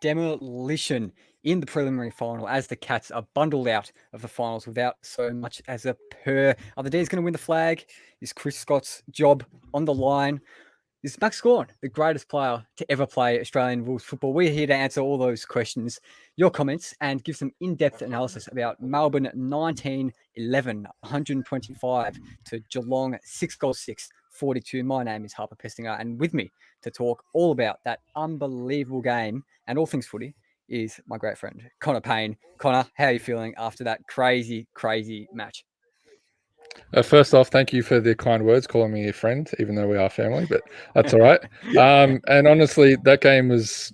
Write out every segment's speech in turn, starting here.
demolition in the preliminary final as the Cats are bundled out of the finals without so much as a purr. Are the D's going to win the flag? Is Chris Scott's job on the line? Is Max Gawn the greatest player to ever play Australian rules football? We're here to answer all those questions, your comments, and give some in-depth analysis about Melbourne 1911, 125 to Geelong 6-6, 42. My name is Harper Pestinger, and with me to talk all about that unbelievable game and all things footy is my great friend, Connor Payne. Connor, how are you feeling after that crazy, crazy match? First off, thank you for the kind words, calling me a friend, even though we are family, but that's all right. And honestly, that game it's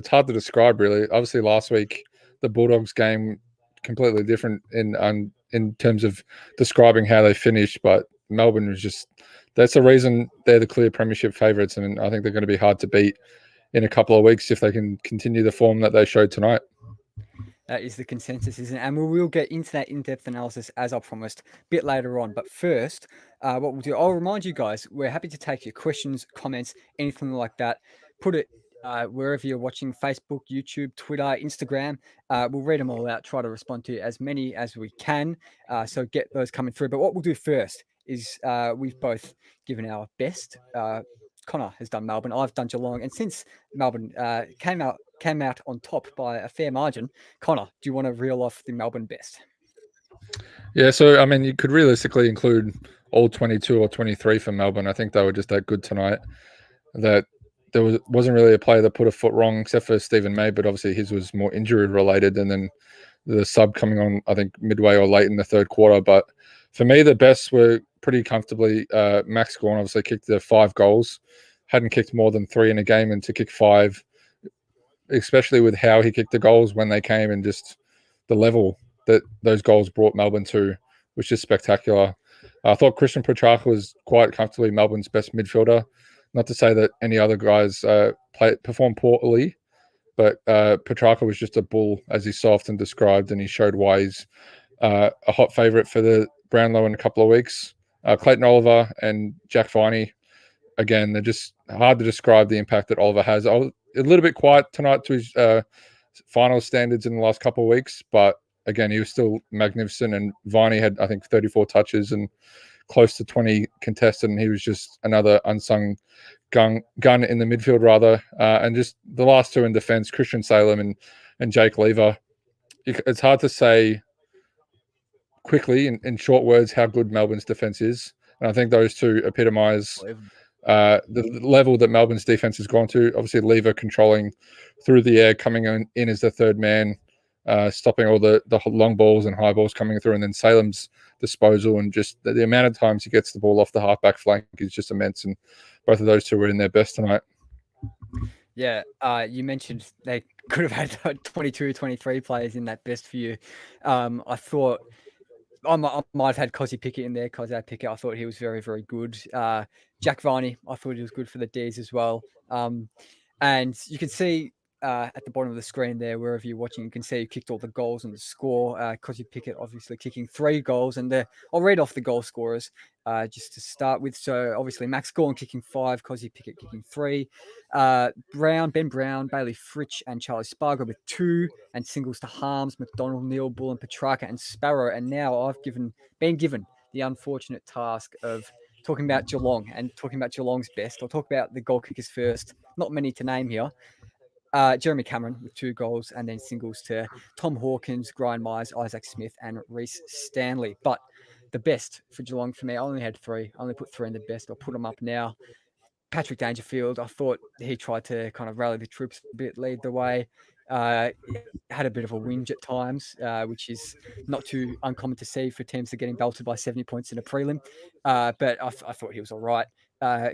hard to describe, really. Obviously, last week, the Bulldogs game, completely different in terms of describing how they finished, but Melbourne was that's the reason they're the clear premiership favourites, and I think they're going to be hard to beat in a couple of weeks if they can continue the form that they showed tonight. That is the consensus, isn't it? And we will get into that in-depth analysis, as I promised, a bit later on. But first, what we'll do, I'll remind you guys, we're happy to take your questions, comments, anything like that. Put it wherever you're watching, Facebook, YouTube, Twitter, Instagram. We'll read them all out, try to respond to as many as we can. So get those coming through. But what we'll do first is we've both given our best. Connor has done Melbourne, I've done Geelong. And since Melbourne came out on top by a fair margin, Connor, do you want to reel off the Melbourne best? Yeah, so I mean, you could realistically include all 22 or 23 for Melbourne. I think they were just that good tonight that there wasn't really a player that put a foot wrong except for Stephen May, but obviously his was more injury related, and then the sub coming on, I think, midway or late in the third quarter. But for me, the best were pretty comfortably Max Gawn obviously kicked the 5 goals, hadn't kicked more than 3 in a game, and to kick 5, especially with how he kicked the goals when they came and just the level that those goals brought Melbourne to, was just spectacular. I thought Christian Petrarch was quite comfortably Melbourne's best midfielder. Not to say that any other guys performed poorly, but Petrarch was just a bull, as he so often described, and he showed why he's a hot favourite for the Brownlow in a couple of weeks. Clayton Oliver and Jack Viney, again, they're just hard to describe the impact that Oliver has. I was a little bit quiet tonight to his final standards in the last couple of weeks, but again, he was still magnificent. And Viney had, I think, 34 touches and close to 20 contested, and he was just another unsung gun in the midfield, rather. And just the last two in defence, Christian Salem and Jake Lever. It's hard to say quickly in short words how good Melbourne's defence is. And I think those two epitomise the level that Melbourne's defence has gone to. Obviously, Lever controlling through the air, coming in as the third man, stopping all the long balls and high balls coming through, and then Salem's disposal and just the amount of times he gets the ball off the halfback flank is just immense. And both of those two were in their best tonight. Yeah, you mentioned they could have had 22, 23 players in that best for you. I thought I might have had Cozzy Pickett in there. Cozzy Pickett, I thought he was very, very good. Jack Viney, I thought he was good for the D's as well. And you can see at the bottom of the screen there, wherever you're watching, you can see who kicked all the goals and the score. Cozzy Pickett obviously kicking 3 goals. And I'll read off the goal scorers just to start with. So obviously Max Gawn kicking 5, Cozzy Pickett kicking 3. Ben Brown, Bailey Fritsch and Charlie Spargo with 2, and singles to Harms, McDonald, Neil, Bull and Petrarch and Sparrow. And now I've been given the unfortunate task of talking about Geelong and talking about Geelong's best. I'll talk about the goal kickers first. Not many to name here. Jeremy Cameron with 2 goals, and then singles to Tom Hawkins, Brian Myers, Isaac Smith and Reece Stanley. But the best for Geelong for me, I only had 3. I only put 3 in the best. I'll put them up now. Patrick Dangerfield, I thought he tried to kind of rally the troops a bit, lead the way. Had a bit of a whinge at times, which is not too uncommon to see for teams that are getting belted by 70 points in a prelim. But I thought he was all right.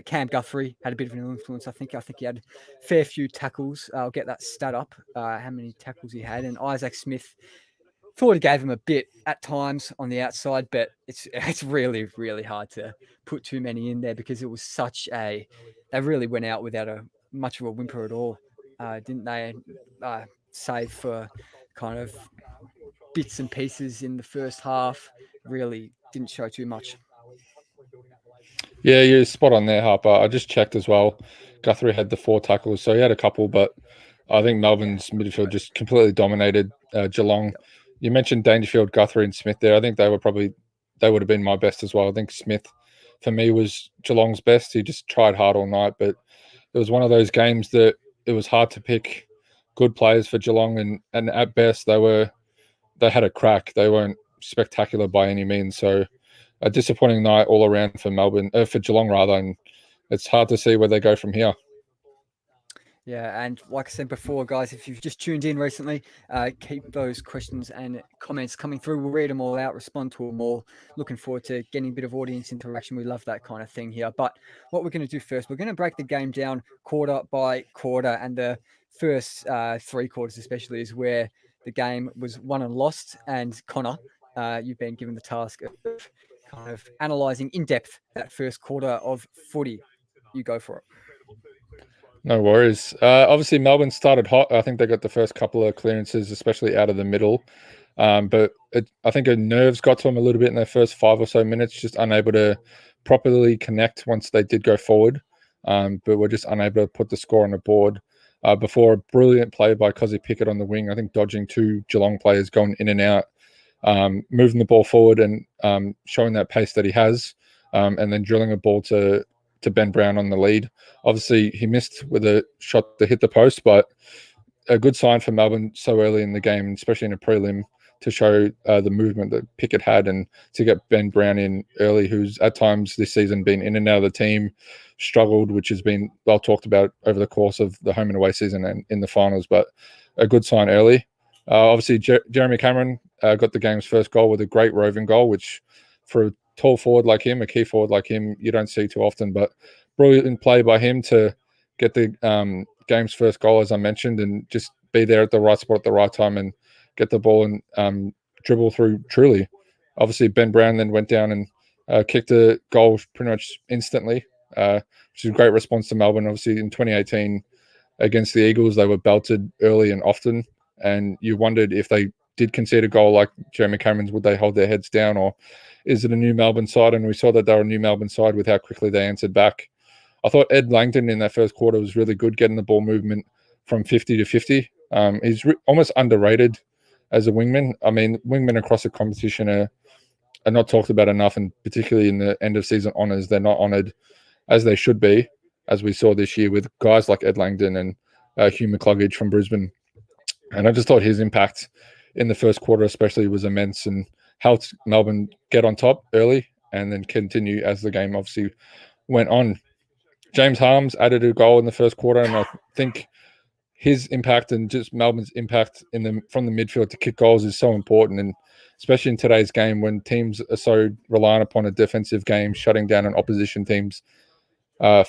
Cam Guthrie had a bit of an influence. I think he had a fair few tackles. I'll get that stat up, how many tackles he had. And Isaac Smith, thought he gave him a bit at times on the outside, but it's really, really hard to put too many in there because it was they really went out without much of a whimper at all, didn't they? Save for kind of bits and pieces in the first half, really didn't show too much. Yeah, you're spot on there, Harper. I just checked as well. Guthrie had the 4 tackles, so he had a couple, but I think Melbourne's midfield just completely dominated Geelong. You mentioned Dangerfield, Guthrie, and Smith there. I think they would have been my best as well. I think Smith, for me, was Geelong's best. He just tried hard all night, but it was one of those games that it was hard to pick good players for Geelong, and at best they had a crack. They weren't spectacular by any means. So a disappointing night all around for for Geelong rather, and it's hard to see where they go from here. Yeah, and like I said before, guys, if you've just tuned in recently, keep those questions and comments coming through. We'll read them all out, respond to them all. Looking forward to getting a bit of audience interaction. We love that kind of thing here. But what we're going to do first, we're going to break the game down quarter by quarter, and the first 3 quarters especially is where the game was won and lost. And Connor, you've been given the task of kind of analysing in depth that first quarter of footy. You go for it. No worries. Obviously, Melbourne started hot. I think they got the first couple of clearances, especially out of the middle. But I think nerves got to them a little bit in their first 5 or so minutes, just unable to properly connect once they did go forward. But we're just unable to put the score on the board before a brilliant play by Cozzy Pickett on the wing. I think dodging 2 Geelong players going in and out, moving the ball forward and showing that pace that he has, and then drilling a ball to Ben Brown on the lead. Obviously, he missed with a shot to hit the post, but a good sign for Melbourne so early in the game, especially in a prelim, to show the movement that Pickett had and to get Ben Brown in early, who's at times this season been in and out of the team, struggled, which has been well talked about over the course of the home and away season and in the finals, but a good sign early. Obviously, Jeremy Cameron got the game's first goal with a great roving goal, which for a tall forward like him, a key forward like him, you don't see too often, but brilliant play by him to get the game's first goal, as I mentioned, and just be there at the right spot at the right time and get the ball and dribble through truly. Obviously, Ben Brown then went down and kicked a goal pretty much instantly, which is a great response to Melbourne. Obviously, in 2018 against the Eagles, they were belted early and often, and you wondered if they did concede a goal like Jeremy Cameron's, would they hold their heads down, or is it a new Melbourne side? And we saw that they were a new Melbourne side with how quickly they answered back. I thought Ed Langdon in that first quarter was really good, getting the ball movement from 50 to 50. He's almost underrated as a wingman. I mean, wingmen across the competition are not talked about enough, and particularly in the end of season honours, they're not honoured as they should be, as we saw this year with guys like Ed Langdon and Hugh McCluggage from Brisbane. And I just thought his impact in the first quarter especially was immense and helped Melbourne get on top early and then continue as the game obviously went on. James Harms added a goal in the first quarter, and I think his impact and just Melbourne's impact from the midfield to kick goals is so important, and especially in today's game when teams are so reliant upon a defensive game, shutting down an opposition team's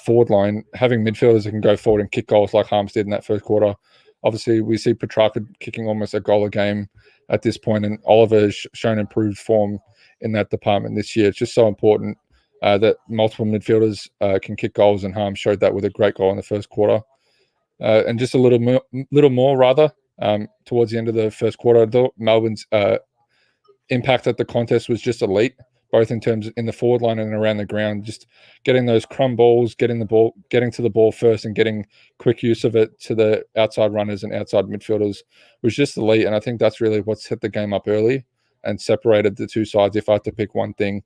forward line, having midfielders that can go forward and kick goals like Harms did in that first quarter. Obviously, we see Petrarch kicking almost a goal a game at this point, and Oliver has shown improved form in that department this year. It's just so important that multiple midfielders can kick goals, and Harms showed that with a great goal in the first quarter. And just a little more towards the end of the first quarter, I thought Melbourne's impact at the contest was just elite, both in terms in the forward line and around the ground, just getting those crumb balls, getting to the ball first and getting quick use of it to the outside runners and outside midfielders was just elite. And I think that's really what set the game up early and separated the two sides, if I had to pick one thing.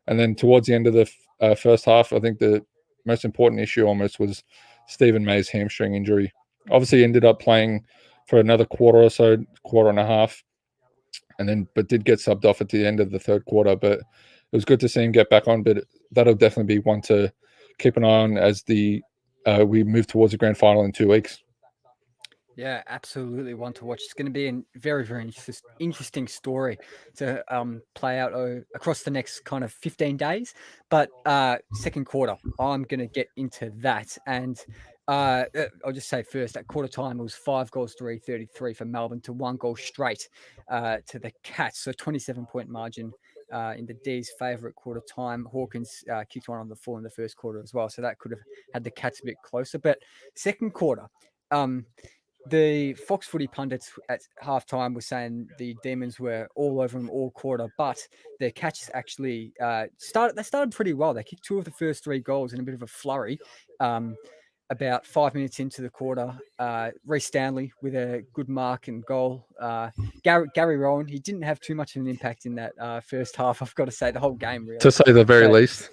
And then towards the end of the first half, I think the most important issue almost was Stephen May's hamstring injury. Obviously ended up playing for another quarter or so, quarter and a half, but did get subbed off at the end of the third quarter. But it was good to see him get back on. But that'll definitely be one to keep an eye on as we move towards the grand final in 2 weeks. Yeah, absolutely one to watch. It's going to be a very, very interesting story to play out across the next kind of 15 days. But second quarter, I'm going to get into that. And I'll just say first, at quarter time, it was 5 goals to 33 for Melbourne to 1 goal straight to the Cats. So 27-point margin in the D's favourite quarter time. Hawkins kicked one on the full in the first quarter as well. So that could have had the Cats a bit closer. But second quarter, the Fox Footy pundits at halftime were saying the Demons were all over them all quarter, but their catches actually started pretty well. They kicked 2 of the first 3 goals in a bit of a flurry. about 5 minutes into the quarter, Reece Stanley with a good mark and goal. Gary Rowland, he didn't have too much of an impact in that first half. I've got to say, the whole game To really. say the very least.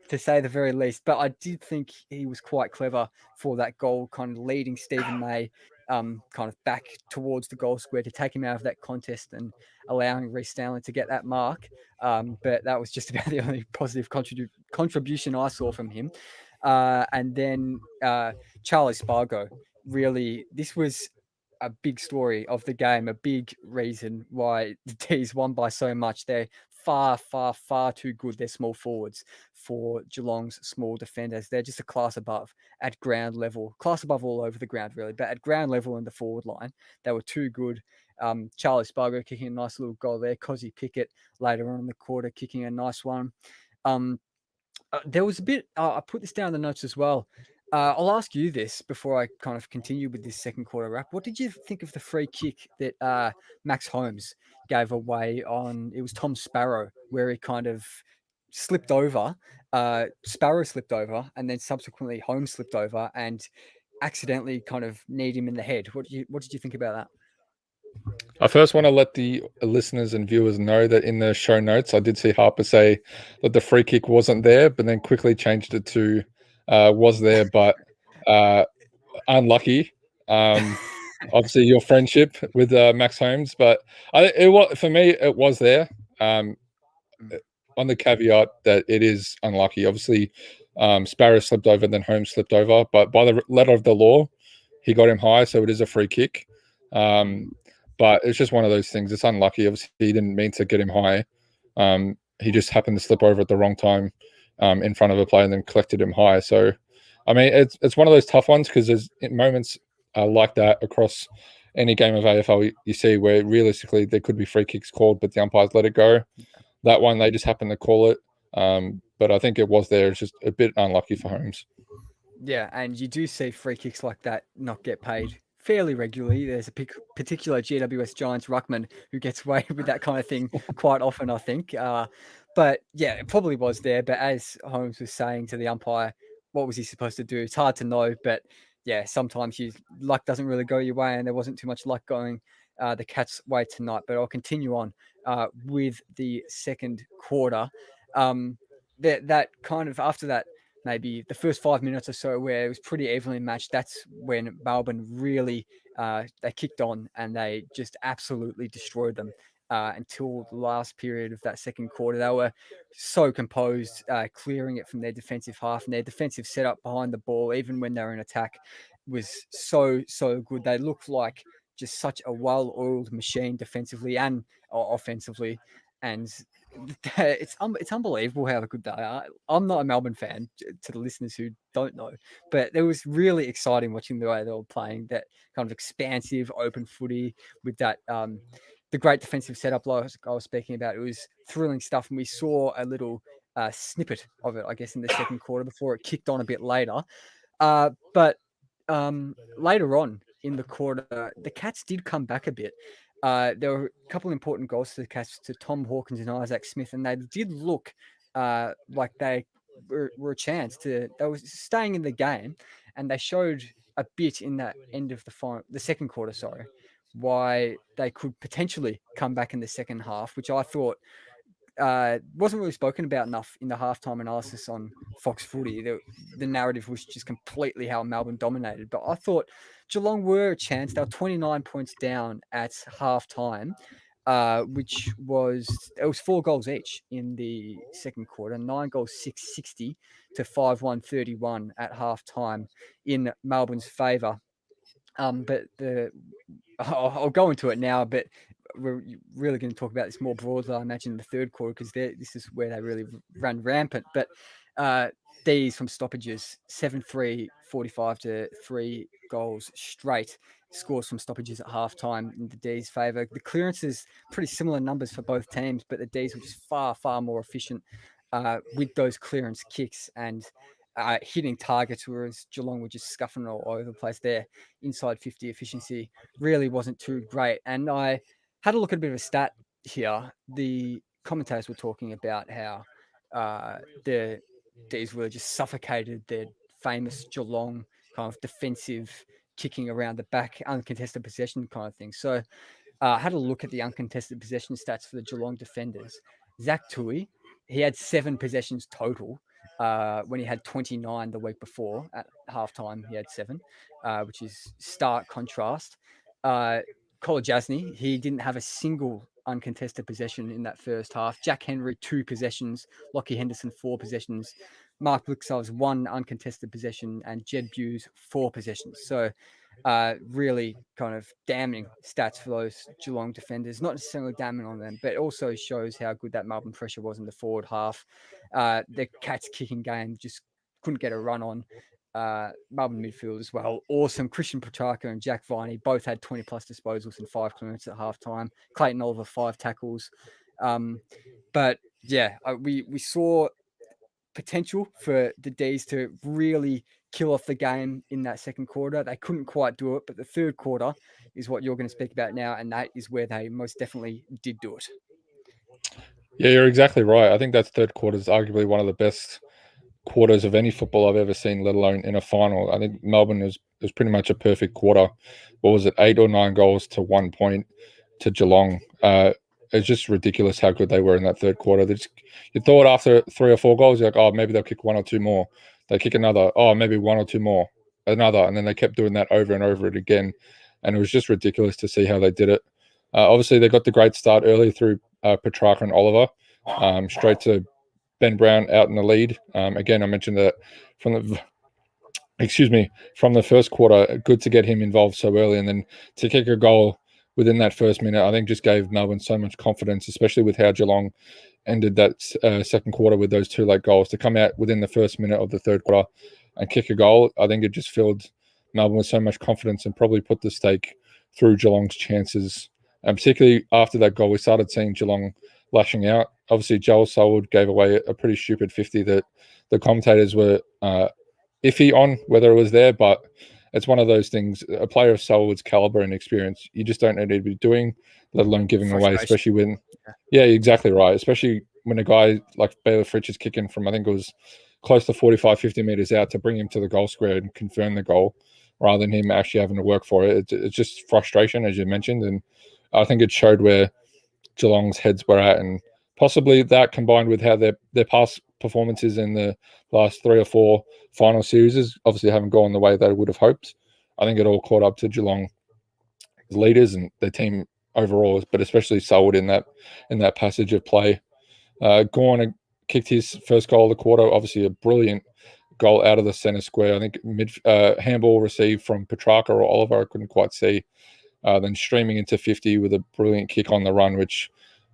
To say the very least. But I did think he was quite clever for that goal, kind of leading Stephen May kind of back towards the goal square to take him out of that contest and allowing Reece Stanley to get that mark. But that was just about the only positive contribution I saw from him. And then Charlie Spargo, really, this was a big story of the game, a big reason why the D's won by so much. They're far, far, far too good. They're small forwards for Geelong's small defenders. They're just a class above at ground level, class above all over the ground, really. But at ground level in the forward line, they were too good. Charlie Spargo kicking a nice little goal there. Cozzy Pickett later on in the quarter kicking a nice one. There was a bit, I put this down in the notes as well. I'll ask you this before I kind of continue with this second quarter wrap. What did you think of the free kick that Max Holmes gave away on, it was Tom Sparrow, where he kind of slipped over, Sparrow slipped over, and then subsequently Holmes slipped over and accidentally kind of kneed him in the head. What did you think about that? I first want to let the listeners and viewers know that in the show notes, I did see Harper say that the free kick wasn't there, but then quickly changed it to was there, but unlucky. Obviously, your friendship with Max Holmes, but it was, for me, it was there. On the caveat that it is unlucky. Obviously, Sparrow slipped over, then Holmes slipped over, but by the letter of the law, he got him high, so it is a free kick. But it's just one of those things. It's unlucky. Obviously, he didn't mean to get him high. He just happened to slip over at the wrong time in front of a player and then collected him high. So, I mean, it's one of those tough ones because there's moments like that across any game of AFL you see where realistically there could be free kicks called, but the umpires let it go. That one, they just happened to call it. But I think it was there. It's just a bit unlucky for Holmes. Yeah, and you do see free kicks like that not get paid fairly regularly. There's a particular GWS Giants ruckman who gets away with that kind of thing quite often, I think. But yeah, it probably was there. But as Holmes was saying to the umpire, what was he supposed to do? It's hard to know. But yeah, sometimes luck doesn't really go your way, and there wasn't too much luck going the Cats' way tonight. But I'll continue on with the second quarter. That kind of after that, maybe the first 5 minutes or so where it was pretty evenly matched, that's when Melbourne really they kicked on and they just absolutely destroyed them until the last period of that second quarter. They were so composed, clearing it from their defensive half, and their defensive setup behind the ball, even when they were in attack, was so good. They looked like just such a well-oiled machine defensively and offensively, and it's unbelievable how good they are. I'm not a Melbourne fan, to the listeners who don't know, but it was really exciting watching the way they were playing that kind of expansive open footy with that the great defensive setup like I was speaking about. It was thrilling stuff, and we saw a little snippet of it, I guess, in the second quarter before it kicked on a bit later. But later on in the quarter, the Cats did come back a bit. There were a couple of important goals to the Cats, to Tom Hawkins and Isaac Smith, and they did look like they were a chance to. They were staying in the game, and they showed a bit in that end of the second quarter. Sorry, why they could potentially come back in the second half, which I thought wasn't really spoken about enough in the halftime analysis on Fox Footy. The narrative was just completely how Melbourne dominated. But I thought Geelong were a chance. They were 29 points down at halftime, which was 4 goals each in the second quarter. 9 goals, 660 to 5-1-31 at halftime in Melbourne's favour. But I'll go into it now, but we're really going to talk about this more broadly, I imagine, in the third quarter, because this is where they really ran rampant. But these from stoppages, 7-3, 45 to 3 goals straight, scores from stoppages at halftime in the D's favour. The clearances, pretty similar numbers for both teams, but the D's were just far, far more efficient with those clearance kicks and hitting targets, whereas Geelong were just scuffing all over the place. Their inside 50 efficiency really wasn't too great. And I had a look at a bit of a stat here. The commentators were talking about how the D's really just suffocated their famous Geelong kind of defensive kicking around the back, uncontested possession kind of thing. So I had a look at the uncontested possession stats for the Geelong defenders. Zach Tui, he had 7 possessions total when he had 29 the week before. At halftime, he had 7, which is stark contrast. Kolajasny, he didn't have a single uncontested possession in that first half. Jack Henry, 2 possessions. Lockie Henderson, 4 possessions. Mark Blixar's 1 uncontested possession, and Jed Buse, 4 possessions. So really kind of damning stats for those Geelong defenders. Not necessarily damning on them, but it also shows how good that Melbourne pressure was in the forward half. The Cats kicking game just couldn't get a run on. Melbourne midfield as well. Awesome. Christian Petrarch and Jack Viney both had 20 plus disposals and 5 clearances at halftime. Clayton Oliver, 5 tackles. But yeah, we saw potential for the D's to really kill off the game in that second quarter. They couldn't quite do it, but the third quarter is what you're going to speak about now, and that is where they most definitely did do it. Yeah, you're exactly right. I think that third quarter is arguably one of the best quarters of any football I've ever seen, let alone in a final. I think Melbourne was pretty much a perfect quarter. What was it, 8 or 9 goals to 1 point to Geelong? It's just ridiculous how good they were in that third quarter. You thought after 3 or 4 goals, you're like, oh, maybe they'll kick 1 or 2 more. They kick another, oh, maybe 1 or 2 more, another, and then they kept doing that over and over again. And it was just ridiculous to see how they did it. Obviously, they got the great start early through Petrarch and Oliver, straight to Ben Brown out in the lead. Again, I mentioned that from the first quarter, good to get him involved so early, and then to kick a goal within that first minute, I think just gave Melbourne so much confidence, especially with how Geelong ended that second quarter with those 2 late goals. To come out within the first minute of the third quarter and kick a goal, I think it just filled Melbourne with so much confidence and probably put the stake through Geelong's chances. And particularly after that goal, we started seeing Geelong lashing out. Obviously, Joel Selwood gave away a pretty stupid 50 that the commentators were iffy on whether it was there, but it's one of those things. A player of Selwood's caliber and experience, you just don't need to be doing, let alone giving away, especially when, yeah, exactly right. Especially when a guy like Baylor Fritsch is kicking from, I think it was close to 45, 50 meters out to bring him to the goal square and confirm the goal rather than him actually having to work for it. It's just frustration, as you mentioned. And I think it showed where Geelong's heads were at, and possibly that combined with how their past performances in the last 3 or 4 final series obviously haven't gone the way they would have hoped. I think it all caught up to Geelong's leaders and their team overall, but especially Selwood in that passage of play. Gawn kicked his first goal of the quarter, obviously a brilliant goal out of the centre square. I think handball received from Petrarch or Oliver, I couldn't quite see. Then streaming into 50 with a brilliant kick on the run, which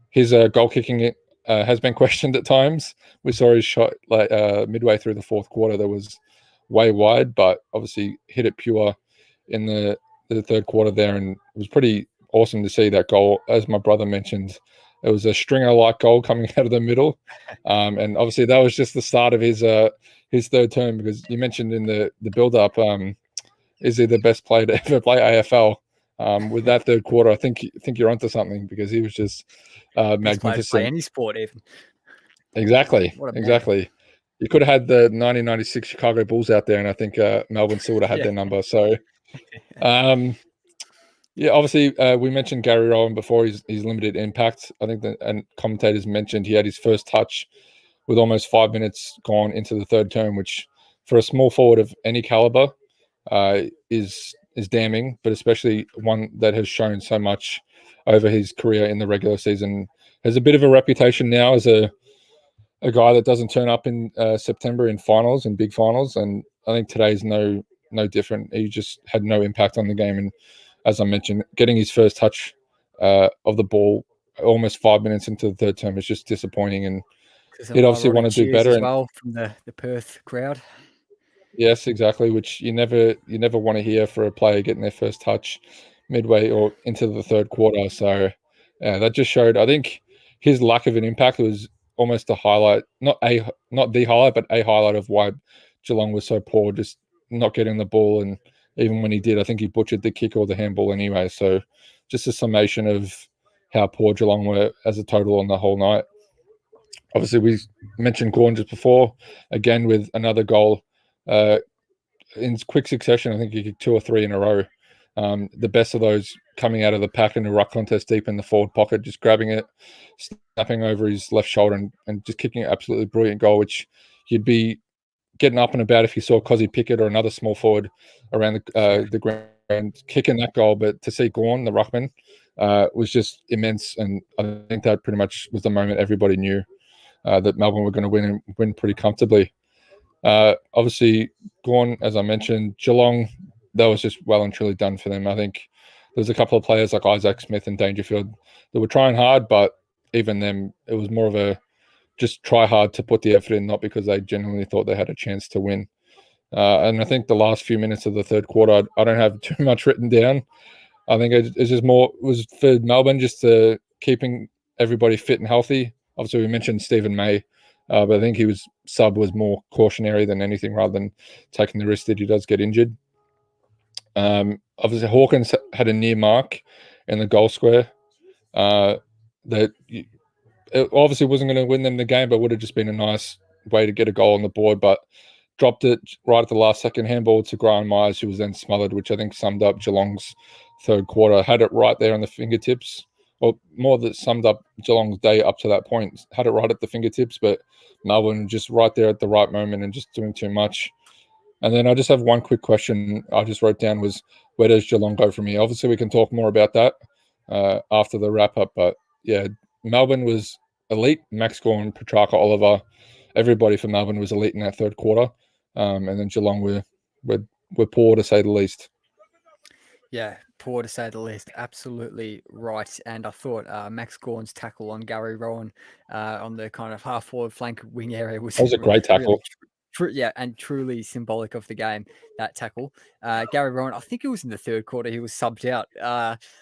his goal kicking has been questioned at times. We saw his shot midway through the fourth quarter that was way wide, but obviously hit it pure in the third quarter there, and it was pretty awesome to see that goal. As my brother mentioned, it was a stringer-like goal coming out of the middle, and obviously that was just the start of his third term, because you mentioned in the build-up, is he the best player to ever play AFL? With that third quarter, I think you're onto something, because he was just magnificent. Play any sport, even. Exactly. You could have had the 1996 Chicago Bulls out there, and I think Melbourne still would have had their number. So, yeah, obviously we mentioned Gary Rowland before. He's limited impact. I think and commentators mentioned he had his first touch with almost 5 minutes gone into the third term, which for a small forward of any caliber is damning, but especially one that has shown so much over his career in the regular season. Has a bit of a reputation now as a guy that doesn't turn up in September in finals and big finals, and I think today's no different. He just had no impact on the game, and as I mentioned, getting his first touch of the ball almost 5 minutes into the third term is just disappointing, and he'd obviously want to do better as well from the Perth crowd. Yes, exactly, which you never want to hear for a player getting their first touch midway or into the third quarter. So that just showed, I think, his lack of an impact was almost a highlight, not the highlight, but a highlight of why Geelong was so poor, just not getting the ball. And even when he did, I think he butchered the kick or the handball anyway. So just a summation of how poor Geelong were as a total on the whole night. Obviously, we mentioned Gawn just before, again with another goal. in quick succession. I think he kicked 2 or 3 in a row. The best of those coming out of the pack in a ruck contest deep in the forward pocket, just grabbing it, snapping over his left shoulder and just kicking an absolutely brilliant goal, which you'd be getting up and about if you saw Cozzy Pickett or another small forward around the ground kicking that goal. But to see Gawn, the ruckman, was just immense. And I think that pretty much was the moment everybody knew that Melbourne were going to win and win pretty comfortably. Obviously, Gawn, as I mentioned, Geelong, that was just well and truly done for them. I think there's a couple of players like Isaac Smith and Dangerfield that were trying hard, but even them, it was more of a just try hard to put the effort in, not because they genuinely thought they had a chance to win. And I think the last few minutes of the third quarter, I don't have too much written down. I think it's just more was for Melbourne just to keeping everybody fit and healthy. Obviously, we mentioned Stephen May, but I think his sub was more cautionary than anything rather than taking the risk that he does get injured. Obviously, Hawkins had a near mark in the goal square. That it obviously wasn't going to win them the game, but would have just been a nice way to get a goal on the board. But dropped it right at the last second, handball to Graham Myers, who was then smothered, which I think summed up Geelong's third quarter. Had it right there on the fingertips, or more that summed up Geelong's day up to that point. Had it right at the fingertips, but Melbourne just right there at the right moment and just doing too much. And then I just have one quick question I just wrote down was, where does Geelong go from here? Obviously, we can talk more about that after the wrap-up, but yeah, Melbourne was elite. Max Gawn, Petrarch, Oliver, everybody for Melbourne was elite in that third quarter. And then Geelong were poor, to say the least. Yeah, poor to say the least. Absolutely right. And I thought Max Gawn's tackle on Gary Rowland on the kind of half-forward flank wing area was That was a great tackle. Really and truly symbolic of the game, that tackle. Gary Rowland, I think it was in the third quarter, he was subbed out.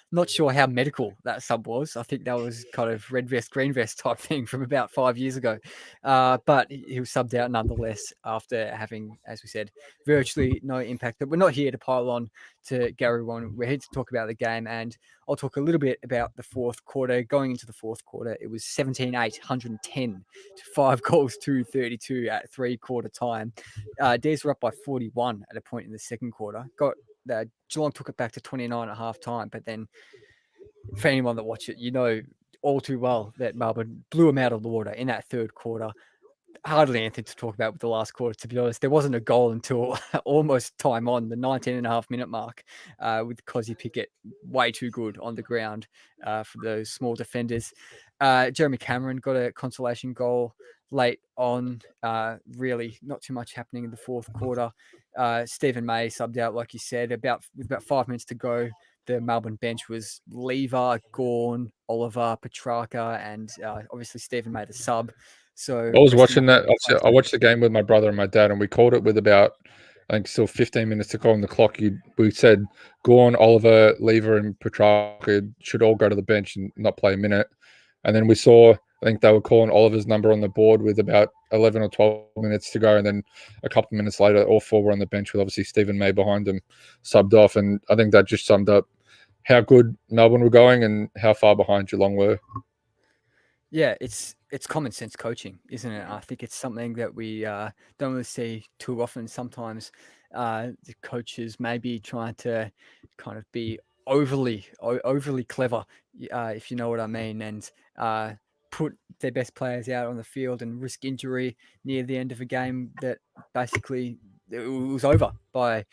Not sure how medical that sub was. I think that was kind of red vest, green vest type thing from about 5 years ago. But he was subbed out nonetheless after having, as we said, virtually no impact. But we're not here to pile on to Gary Rowland. We're here to talk about the game, and I'll talk a little bit about the fourth quarter. Going into the fourth quarter, it was 17-8, 110 to 5 goals to 32 at three-quarter time. D's were up by 41 at a point in the second quarter. Geelong took it back to 29 at half time, but then for anyone that watched it, you know all too well that Melbourne blew them out of the water in that third quarter. Hardly anything to talk about with the last quarter, to be honest. There wasn't a goal until almost time on, the 19.5-minute mark, with Cozzy Pickett way too good on the ground for those small defenders. Jeremy Cameron got a consolation goal late on. Really not too much happening in the fourth quarter. Stephen May subbed out, like you said, with about 5 minutes to go. The Melbourne bench was Lever, Gawn, Oliver, Petrarca, and obviously Stephen May the sub. So I was watching that. I watched the game with my brother and my dad, and we called it with about, I think, still 15 minutes to go on the clock. We said Gawn, Oliver, Lever, and Petrarca should all go to the bench and not play a minute. And then we saw, I think they were calling Oliver's number on the board with about 11 or 12 minutes to go. And then a couple of minutes later, all four were on the bench with obviously Stephen May behind them, subbed off. And I think that just summed up how good Melbourne were going and how far behind Geelong were. Yeah, it's common sense coaching, isn't it? I think it's something that we don't really see too often. Sometimes the coaches may be trying to kind of be overly clever, if you know what I mean, and put their best players out on the field and risk injury near the end of a game that basically it was over by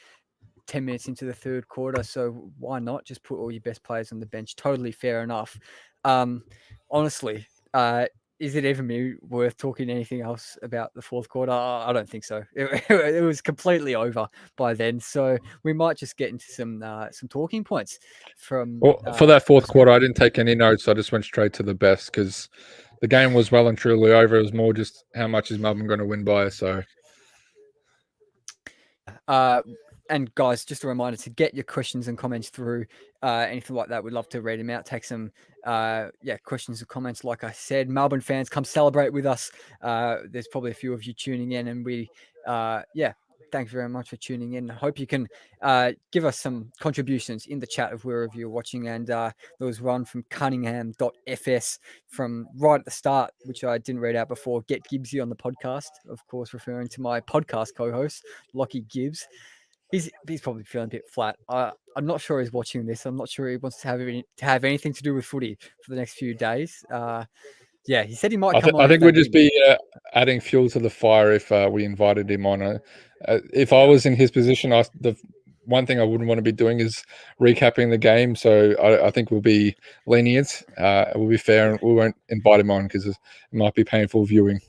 10 minutes into the third quarter. So why not just put all your best players on the bench? Totally fair enough. Honestly, is it even worth talking anything else about the fourth quarter? I don't think so. It was completely over by then. So we might just get into some talking points from. Well, for that fourth quarter, I didn't take any notes. I just went straight to the best because the game was well and truly over. It was more just how much is Melbourne going to win by. So. And guys, just a reminder to get your questions and comments through, anything like that. We'd love to read them out, take some questions and comments. Like I said, Melbourne fans, come celebrate with us. There's probably a few of you tuning in, and we thanks very much for tuning in. I hope you can give us some contributions in the chat of wherever you're watching. And there was one from Cunningham.fs from right at the start, which I didn't read out before. Get Gibbsy on the podcast, of course, referring to my podcast co-host, Lockie Gibbs. He's probably feeling a bit flat. I'm not sure he's watching this. I'm not sure he wants to have anything to do with footy for the next few days. Yeah, he said he might come on I if think they we'd just win. be adding fuel to the fire if we invited him on. If I Yeah, was in his position, the one thing I wouldn't want to be doing is recapping the game. So I think we'll be lenient. We'll be fair, and we won't invite him on because it might be painful viewing.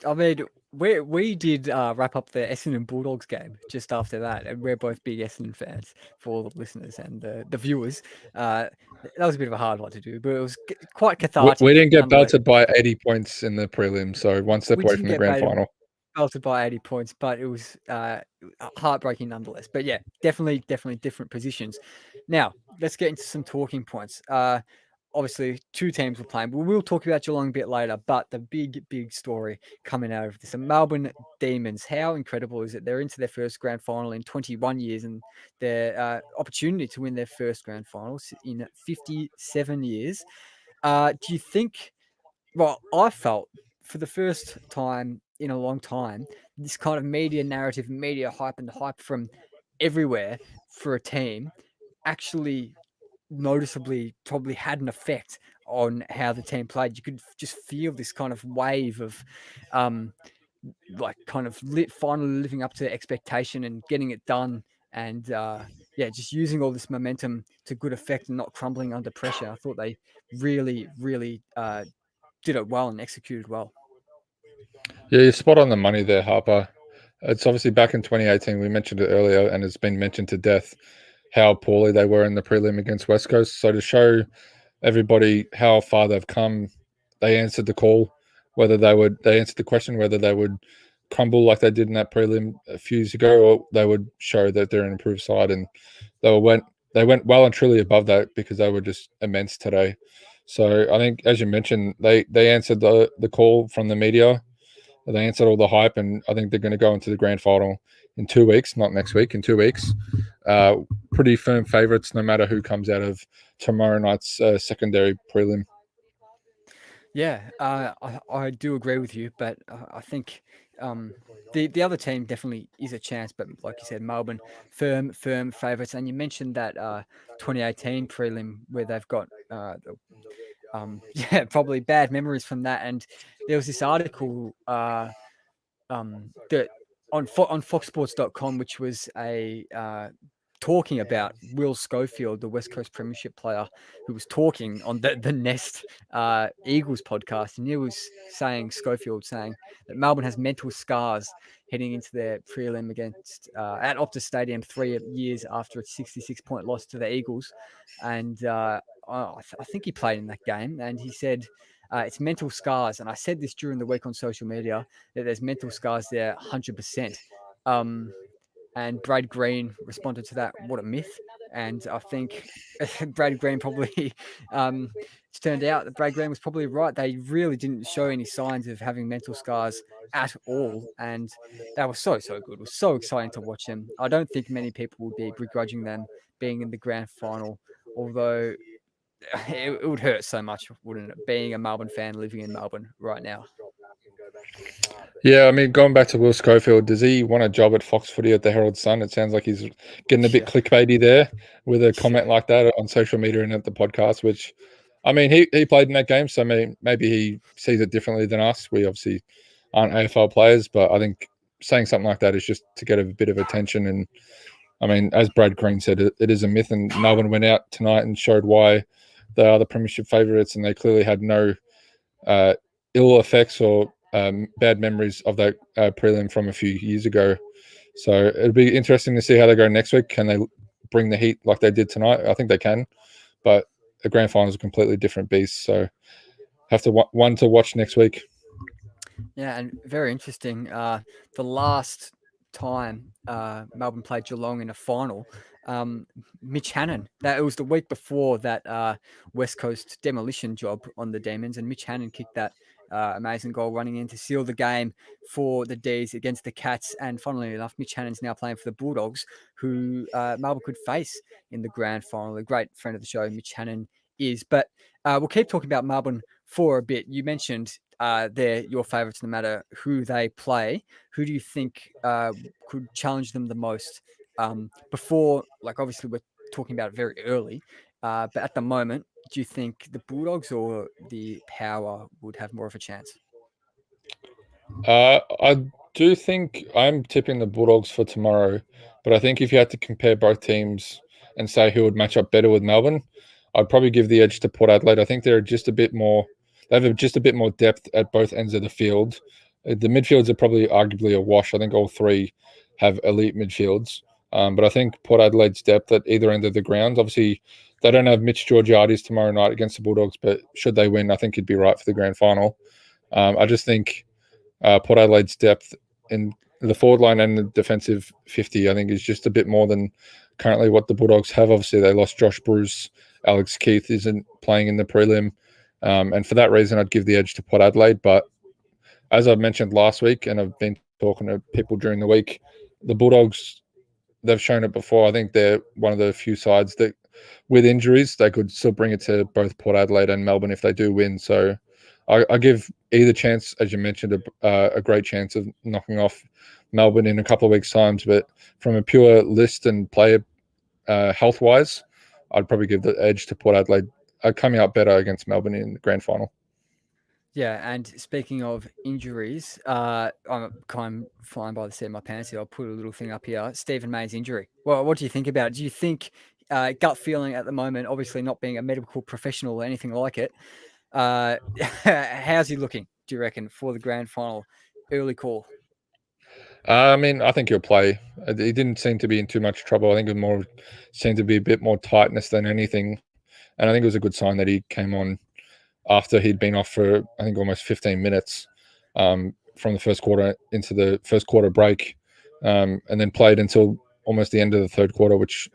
I mean, we did wrap up the Essendon Bulldogs game just after that, and we're both big Essendon fans for all the listeners and the viewers. That was a bit of a hard one to do, but it was quite We cathartic didn't get nonetheless. belted by 80 points in the prelim, so one step We away didn't from the get grand final. belted by 80 points, but it was heartbreaking nonetheless. But yeah, definitely different positions. Now, let's get into some talking points. Obviously, two teams were playing. We will talk about Geelong a bit later, but the big story coming out of this, the Melbourne Demons, how incredible is it? They're into their first grand final in 21 years and their opportunity to win their first grand finals in 57 years. Do you think, well, I felt for the first time in a long time, this kind of media narrative, media hype, and the hype from everywhere for a team actually noticeably probably had an effect on how the team played. You could just feel this kind of wave of um like kind of finally living up to expectation and getting it done, and yeah, just using all this momentum to good effect and not crumbling under pressure. I thought they really did it well and executed well. Yeah, you're spot on the money there, Harper. It's obviously back in 2018. We mentioned it earlier, and it's been mentioned to death how poorly they were in the prelim against West Coast. So to show everybody how far they've come, they answered the call. They answered the question whether they would crumble like they did in that prelim a few years ago, or they would show that they're an improved side. And they went well and truly above that because they were just immense today. So I think, as you mentioned, they answered the call from the media. They answered all the hype, and I think they're going to go into the grand final in 2 weeks, not next week, in 2 weeks. Uh, Pretty firm favourites, no matter who comes out of tomorrow night's secondary prelim. Yeah, I do agree with you, but I think the other team definitely is a chance. But like you said, Melbourne firm favourites, and you mentioned that 2018 prelim where they've got yeah, probably bad memories from that. And there was this article that on foxsports.com, which was a talking about Will Schofield, the West Coast Premiership player, who was talking on the Nest Eagles podcast, and he was saying, Schofield saying that Melbourne has mental scars heading into their prelim against at Optus Stadium 3 years after a 66-point loss to the Eagles, and I think he played in that game, and he said it's mental scars, and I said this during the week on social media that there's mental scars there, 100%. And Brad Green responded to that, what a myth. And I think Brad Green probably, it's turned out that Brad Green was probably right. They really didn't show any signs of having mental scars at all. And that was so good. It was so exciting to watch them. I don't think many people would be begrudging them being in the grand final, although it would hurt so much, wouldn't it? Being a Melbourne fan living in Melbourne right now. Yeah, I mean, going back to Will Schofield, does he want a job at Fox Footy at the Herald Sun? It sounds like he's getting a bit Yeah. clickbaity there with a comment Yeah. like that on social media and at the podcast, which, I mean, he played in that game, so maybe he sees it differently than us. We obviously aren't AFL players, but I think saying something like that is just to get a bit of attention. And, I mean, as Brad Green said, it is a myth, and Melbourne went out tonight and showed why they are the premiership favourites, and they clearly had no uh, ill effects or bad memories of that prelim from a few years ago. So it'll be interesting to see how they go next week. Can they bring the heat like they did tonight? I think they can, but the grand final is a completely different beast. So have to one to watch next week. Yeah, and very interesting. The last time Melbourne played Geelong in a final, Mitch Hannon. That it was the week before that West Coast demolition job on the Demons, and Mitch Hannon kicked that amazing goal running in to seal the game for the D's against the Cats. And funnily enough, Mitch Hannon's now playing for the Bulldogs, who Melbourne could face in the grand final. A great friend of the show, Mitch Hannon is. But we'll keep talking about Melbourne for a bit. You mentioned they're your favourites no matter who they play. Who do you think could challenge them the most Before, like obviously we're talking about it very early, but at the moment, do you think the Bulldogs or the Power would have more of a chance? I do think I'm tipping the Bulldogs for tomorrow, but I think if you had to compare both teams and say who would match up better with Melbourne, I'd probably give the edge to Port Adelaide. I think they're just a bit more, they have just a bit more depth at both ends of the field. The midfields are probably arguably a wash. I think all three have elite midfields. But I think Port Adelaide's depth at either end of the ground, obviously, they don't have Mitch Georgiades tomorrow night against the Bulldogs, but should they win, I think he'd be right for the grand final. I just think Port Adelaide's depth in the forward line and the defensive 50, I think, is just a bit more than currently what the Bulldogs have. Obviously, they lost Josh Bruce. Alex Keith isn't playing in the prelim. And for that reason, I'd give the edge to Port Adelaide. But as I've mentioned last week, and I've been talking to people during the week, the Bulldogs, they've shown it before. I think they're one of the few sides that, with injuries, they could still bring it to both Port Adelaide and Melbourne if they do win. So I give either chance, as you mentioned, a great chance of knocking off Melbourne in a couple of weeks' times. But from a pure list and player health-wise, I'd probably give the edge to Port Adelaide, coming out better against Melbourne in the grand final. Yeah, and speaking of injuries, I'm kind of flying by the seat of my pants here. I'll put a little thing up here. Stephen May's injury. Well, what do you think about it? Do you think, gut feeling at the moment, obviously not being a medical professional or anything like it, how's he looking, do you reckon, for the grand final? Early call. I mean, I think he'll play. He didn't seem to be in too much trouble. I think it more seemed to be a bit more tightness than anything. And I think it was a good sign that he came on after he'd been off for, I think, almost 15 minutes from the first quarter into the first quarter break, and then played until almost the end of the third quarter, which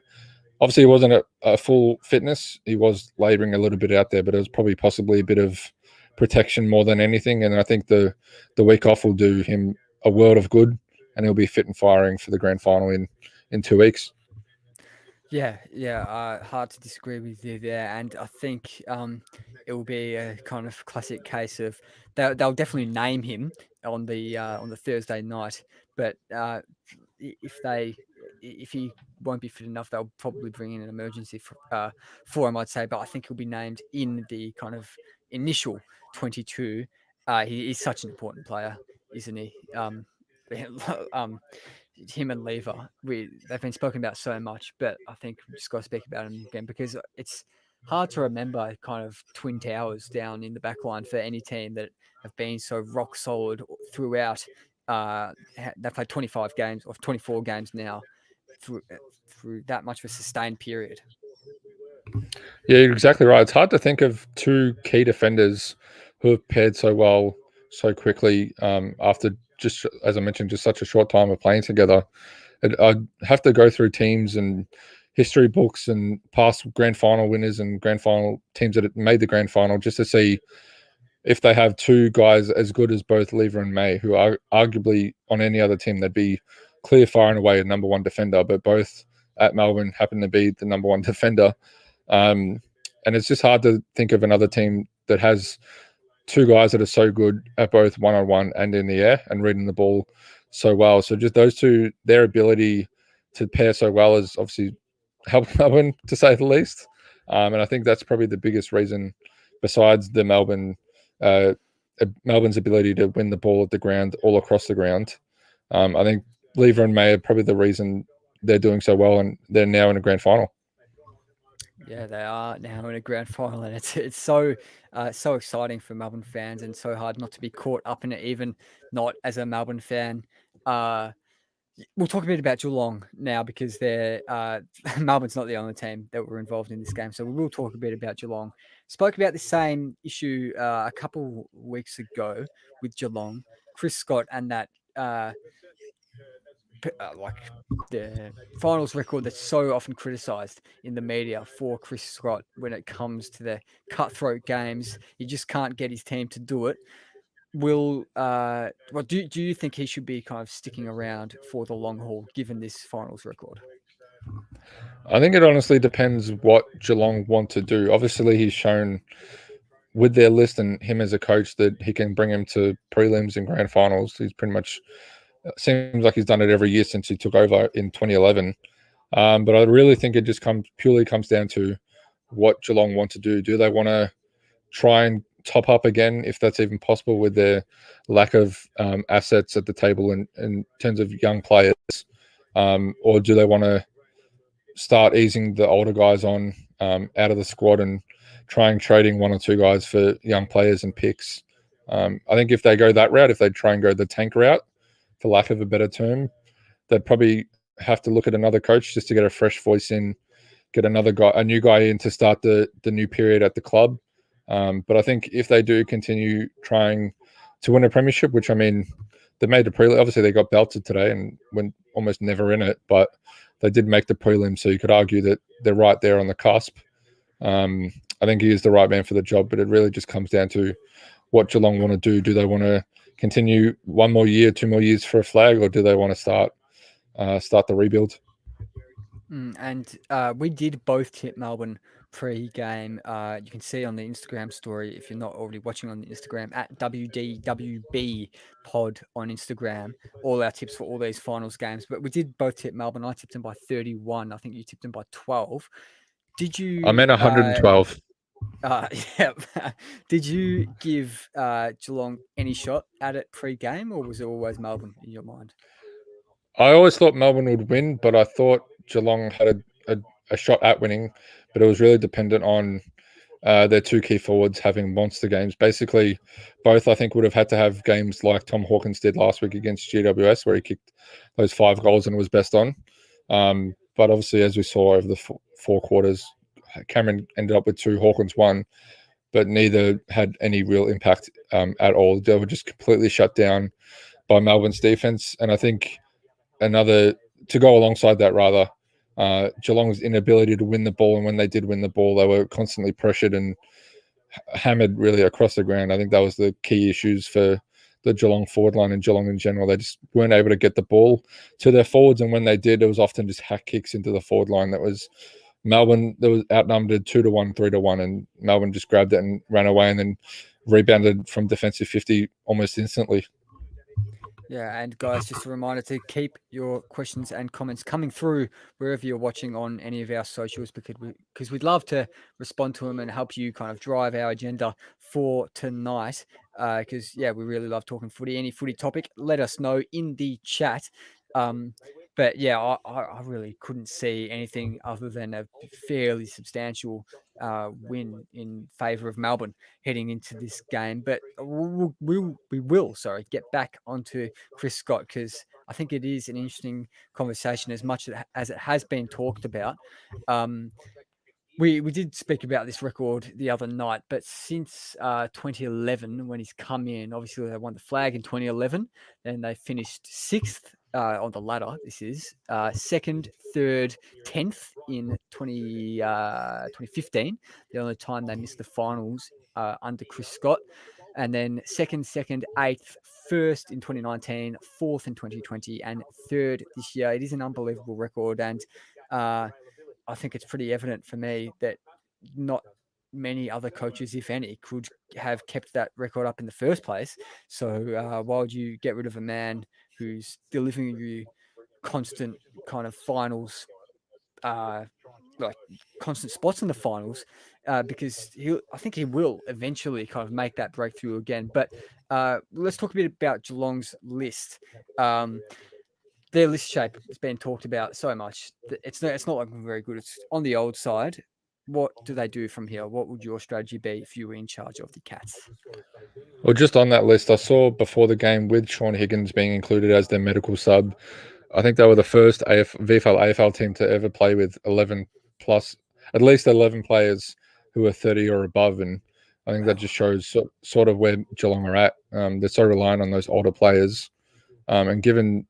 obviously it wasn't a full fitness. He was labouring a little bit out there, but it was probably possibly a bit of protection more than anything. And I think the week off will do him a world of good, and he'll be fit and firing for the grand final in 2 weeks. Yeah. Hard to disagree with you there, and I think it will be a kind of classic case of they'll definitely name him on the Thursday night, but if he won't be fit enough, they'll probably bring in an emergency for him, I'd say. But I think he'll be named in the kind of initial 22. He's such an important player, isn't he? Him and Lever, they've been spoken about so much, but I think we just got to speak about him again because it's hard to remember kind of twin towers down in the back line for any team that have been so rock solid throughout. They've played 25 games or 24 games now through that much of a sustained period. Yeah, you're exactly right. It's hard to think of two key defenders who have paired so well so quickly after, just as I mentioned, just such a short time of playing together. I'd have to go through teams and history books and past grand final winners and grand final teams that have made the grand final just to see if they have two guys as good as both Lever and May, who are arguably on any other team, they'd be clear far and away a number one defender, but both at Melbourne happen to be the number one defender. And it's just hard to think of another team that has two guys that are so good at both one-on-one and in the air and reading the ball so well. So just those two, their ability to pair so well is obviously helped Melbourne, to say the least. And I think that's probably the biggest reason, besides the Melbourne's ability to win the ball at the ground, all across the ground. I think Lever and May are probably the reason they're doing so well, and they're now in a grand final. Yeah, they are now in a grand final, and it's so exciting for Melbourne fans, and so hard not to be caught up in it, even not as a Melbourne fan. We'll talk a bit about Geelong now because they're Melbourne's not the only team that were involved in this game, so we will talk a bit about Geelong. Spoke about the same issue a couple weeks ago with Geelong, Chris Scott, and that like the finals record that's so often criticised in the media for Chris Scott when it comes to the cutthroat games. He just can't get his team to do it. Do you think he should be kind of sticking around for the long haul given this finals record? I think it honestly depends what Geelong want to do. Obviously, he's shown with their list and him as a coach that he can bring him to prelims and grand finals. He's pretty much seems like he's done it every year since he took over in 2011. But I really think it just purely comes down to what Geelong want to do. Do they want to try and top up again, if that's even possible, with their lack of assets at the table in terms of young players, or do they want to start easing the older guys on out of the squad and trying trading one or two guys for young players and picks? I think if they go that route, if they try and go the tank route, for lack of a better term, they'd probably have to look at another coach just to get a fresh voice in, get a new guy in to start the new period at the club. But I think if they do continue trying to win a premiership, which I mean, they made the prelim. Obviously, they got belted today and went almost never in it, but they did make the prelim, so you could argue that they're right there on the cusp. I think he is the right man for the job, but it really just comes down to what Geelong want to do. Do they want to continue one more year, 2 more years for a flag, or do they want to start the rebuild? And we did both tip Melbourne pre-game. You can see on the Instagram story, if you're not already watching on the Instagram, at WDWB pod on Instagram, all our tips for all these finals games. But we did both tip Melbourne. I tipped them by 31. I think you tipped them by 12. Did you? I meant 112. Yeah. Did you give Geelong any shot at it pre-game, or was it always Melbourne in your mind? I always thought Melbourne would win, but I thought Geelong had a shot at winning, but it was really dependent on their two key forwards having monster games. Basically, both I think would have had to have games like Tom Hawkins did last week against GWS, where he kicked those 5 goals and was best on. But obviously, as we saw over the 4 quarters, Cameron ended up with 2, Hawkins 1, but neither had any real impact at all. They were just completely shut down by Melbourne's defense. And I think to go alongside that, rather, Geelong's inability to win the ball, and when they did win the ball, they were constantly pressured and hammered really across the ground. I think that was the key issues for the Geelong forward line and Geelong in general. They just weren't able to get the ball to their forwards, and when they did, it was often just hack kicks into the forward line. That was Melbourne that was outnumbered 2-1, 3-1, and Melbourne just grabbed it and ran away, and then rebounded from defensive 50 almost instantly. Yeah, and guys, just a reminder to keep your questions and comments coming through wherever you're watching on any of our socials, because we'd love to respond to them and help you kind of drive our agenda for tonight. Because we really love talking footy. Any footy topic, let us know in the chat. But yeah, I really couldn't see anything other than a fairly substantial win in favour of Melbourne heading into this game. But we will get back onto Chris Scott, because I think it is an interesting conversation as much as it has been talked about. We did speak about this record the other night, but since 2011, when he's come in, obviously they won the flag in 2011, and they finished 6th on the ladder. This is 2nd, 3rd, 10th in 2015, the only time they missed the finals under Chris Scott. And then 2nd, 8th, 1st in 2019, 4th in 2020, and 3rd this year. It is an unbelievable record, and I think it's pretty evident for me that not many other coaches, if any, could have kept that record up in the first place. So why would you get rid of a man who's delivering you constant kind of finals, like constant spots in the finals? Because I think he will eventually kind of make that breakthrough again. But let's talk a bit about Geelong's list. Their list shape has been talked about so much. It's not looking very good. It's on the old side. What do they do from here? What would your strategy be if you were in charge of the Cats? Well, just on that list, I saw before the game, with Sean Higgins being included as their medical sub, I think they were the first VFL AFL team to ever play with 11 plus, at least 11 players who are 30 or above. And I think that just shows sort of where Geelong are at. They're so reliant on those older players. And given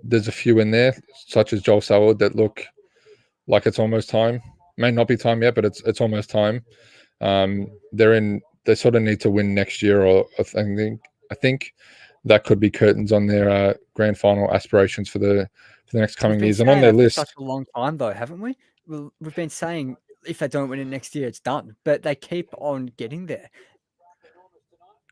there's a few in there, such as Joel Selwood, that look like it's almost time. May not be time yet, but it's almost time. They sort of need to win next year, or I think that could be curtains on their grand final aspirations for the next coming years. And on their list, for such a long time, though, haven't we? We've been saying if they don't win it next year, it's done. But they keep on getting there.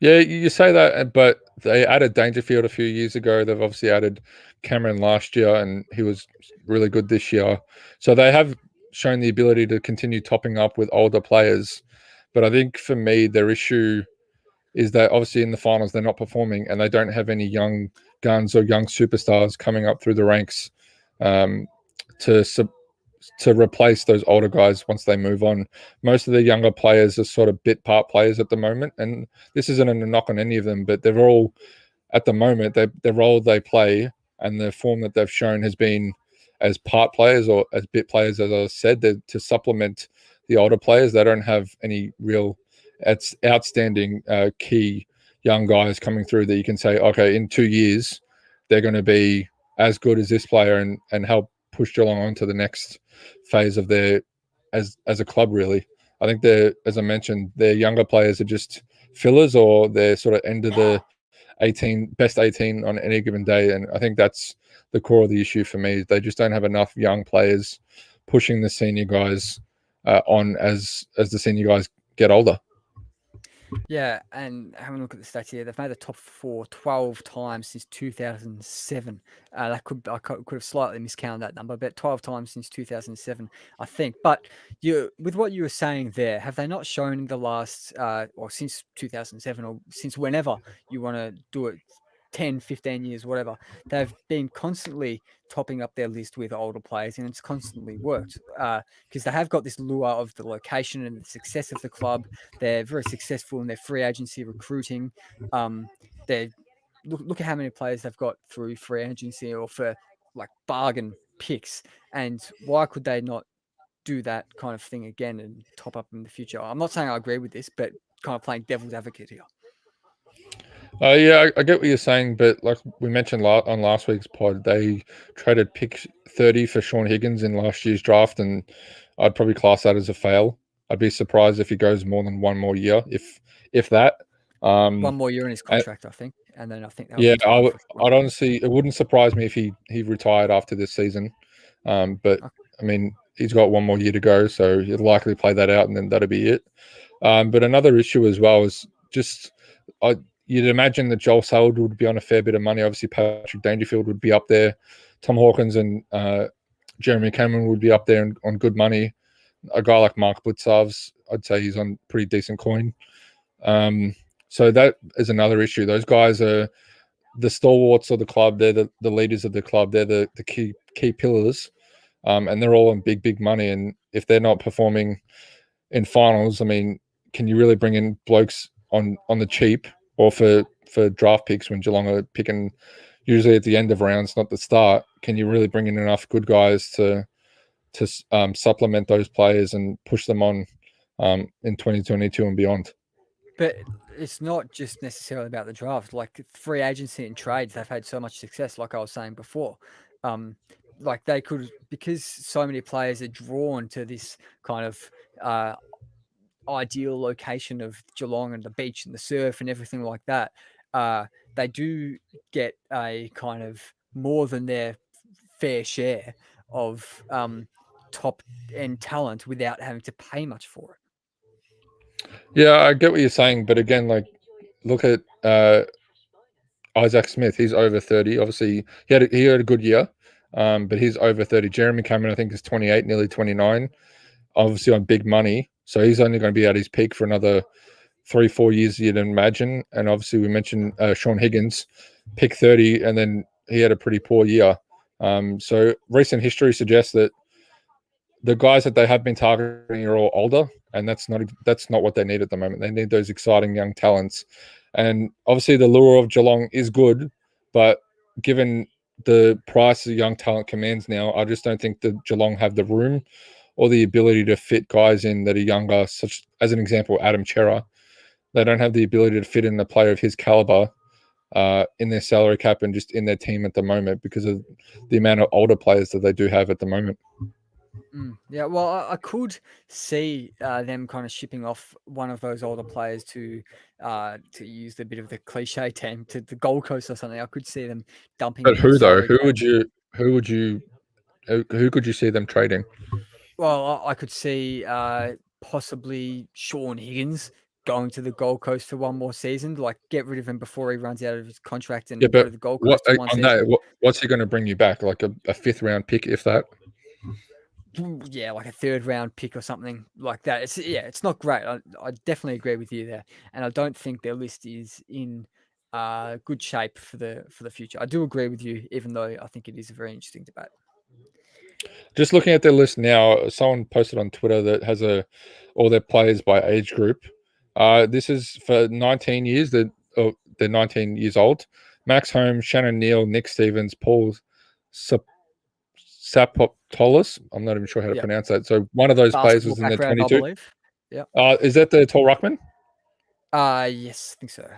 Yeah, you say that, but they added Dangerfield a few years ago. They've obviously added Cameron last year, and he was really good this year. So they have shown the ability to continue topping up with older players. But I think for me, their issue is that obviously in the finals they're not performing, and they don't have any young guns or young superstars coming up through the ranks um, to to replace those older guys once they move on. Most of the younger players are sort of bit part players at the moment, and this isn't a knock on any of them, but they're all at the moment the role they play and the form that they've shown has been as part players or as bit players, as I said, to supplement the older players. They don't have any real outstanding key young guys coming through that you can say, okay, in 2 years they're going to be as good as this player and help push Geelong on to the next phase of their as a club. Really, I think they're, as I mentioned, their younger players are just fillers, or they're sort of end of the 18 on any given day, and I think that's the core of the issue for me. They just don't have enough young players pushing the senior guys on as the senior guys get older. Yeah, and having a look at the stats here, they've made the top four 12 times since 2007. That could have slightly miscounted that number, but 12 times since 2007, I think. But with what you were saying there, have they not shown in the last, or since 2007, or since whenever you want to do it, 10, 15 years, whatever, they've been constantly topping up their list with older players, and it's constantly worked because they have got this lure of the location and the success of the club. They're very successful in their free agency recruiting. They look at how many players they've got through free agency or for like bargain picks, and why could they not do that kind of thing again and top up in the future? I'm not saying I agree with this, but kind of playing devil's advocate here. Yeah, I get what you're saying, but like we mentioned on last week's pod, they traded pick 30 for Sean Higgins in last year's draft, and I'd probably class that as a fail. I'd be surprised if he goes more than one more year, if that. One more year in his contract, I think, and then I think they'll Yeah, be tied for front. I'd honestly, it wouldn't surprise me if he retired after this season. But Okay. I mean, he's got one more year to go, so he'll likely play that out, and then that'll be it. But another issue as well is just, you'd imagine that Joel Selwood would be on a fair bit of money. Obviously, Patrick Dangerfield would be up there. Tom Hawkins and Jeremy Cameron would be up there on good money. A guy like Mark Blitzarves, I'd say he's on pretty decent coin. So that is another issue. Those guys are the stalwarts of the club. They're the leaders of the club. They're the key pillars, and they're all on big money. And if they're not performing in finals, I mean, can you really bring in blokes on the cheap or for draft picks when Geelong are picking usually at the end of rounds, not the start? Can you really bring in enough good guys to supplement those players and push them on in 2022 and beyond? But it's not just necessarily about the draft. Like free agency and trades, they've had so much success. Like I was saying before, like they could, because so many players are drawn to this kind of ideal location of Geelong and the beach and the surf and everything like that. They do get a kind of more than their fair share of top end talent without having to pay much for it. Yeah, I get what you're saying, but again, like look at Isaac Smith. He's over 30. Obviously, he had a good year, but he's over 30. Jeremy Cameron, I think, is 28, nearly 29. Obviously on big money, so he's only going to be at his peak for another 3-4 years, you'd imagine. And obviously, we mentioned Sean Higgins, pick 30, and then he had a pretty poor year. So recent history suggests that the guys that they have been targeting are all older, and that's not what they need at the moment. They need those exciting young talents, and obviously the lure of Geelong is good, but given the price of young talent commands now, I just don't think that Geelong have the room or the ability to fit guys in that are younger, such as an example, Adam Chera. They don't have the ability to fit in a player of his caliber in their salary cap and just in their team at the moment because of the amount of older players that they do have at the moment. Yeah, well, I could see them kind of shipping off one of those older players to use a bit of the cliche term to the Gold Coast or something. I could see them dumping a But bit of who though? salary cap. Who could you see them trading? Well, I could see possibly Sean Higgins going to the Gold Coast for one more season. Like, get rid of him before he runs out of his contract and Yeah, go but to the Gold what Coast for one on season. that? What's he going to bring you back? Like a fifth round pick, if that? Yeah, like a third round pick or something like that. It's not great. I definitely agree with you there, and I don't think their list is in good shape for the future. I do agree with you, even though I think it is a very interesting debate. Just looking at their list now, someone posted on Twitter that has all their players by age group. This is for 19 years. They're 19 years old. Max Holmes, Shannon Neal, Nick Stevens, Paul Sapopoulos. I'm not even sure how to Yeah, pronounce that. So one of those players basketball was in the background, I 22. believe. Yeah. Is that the tall ruckman? Yes, I think so.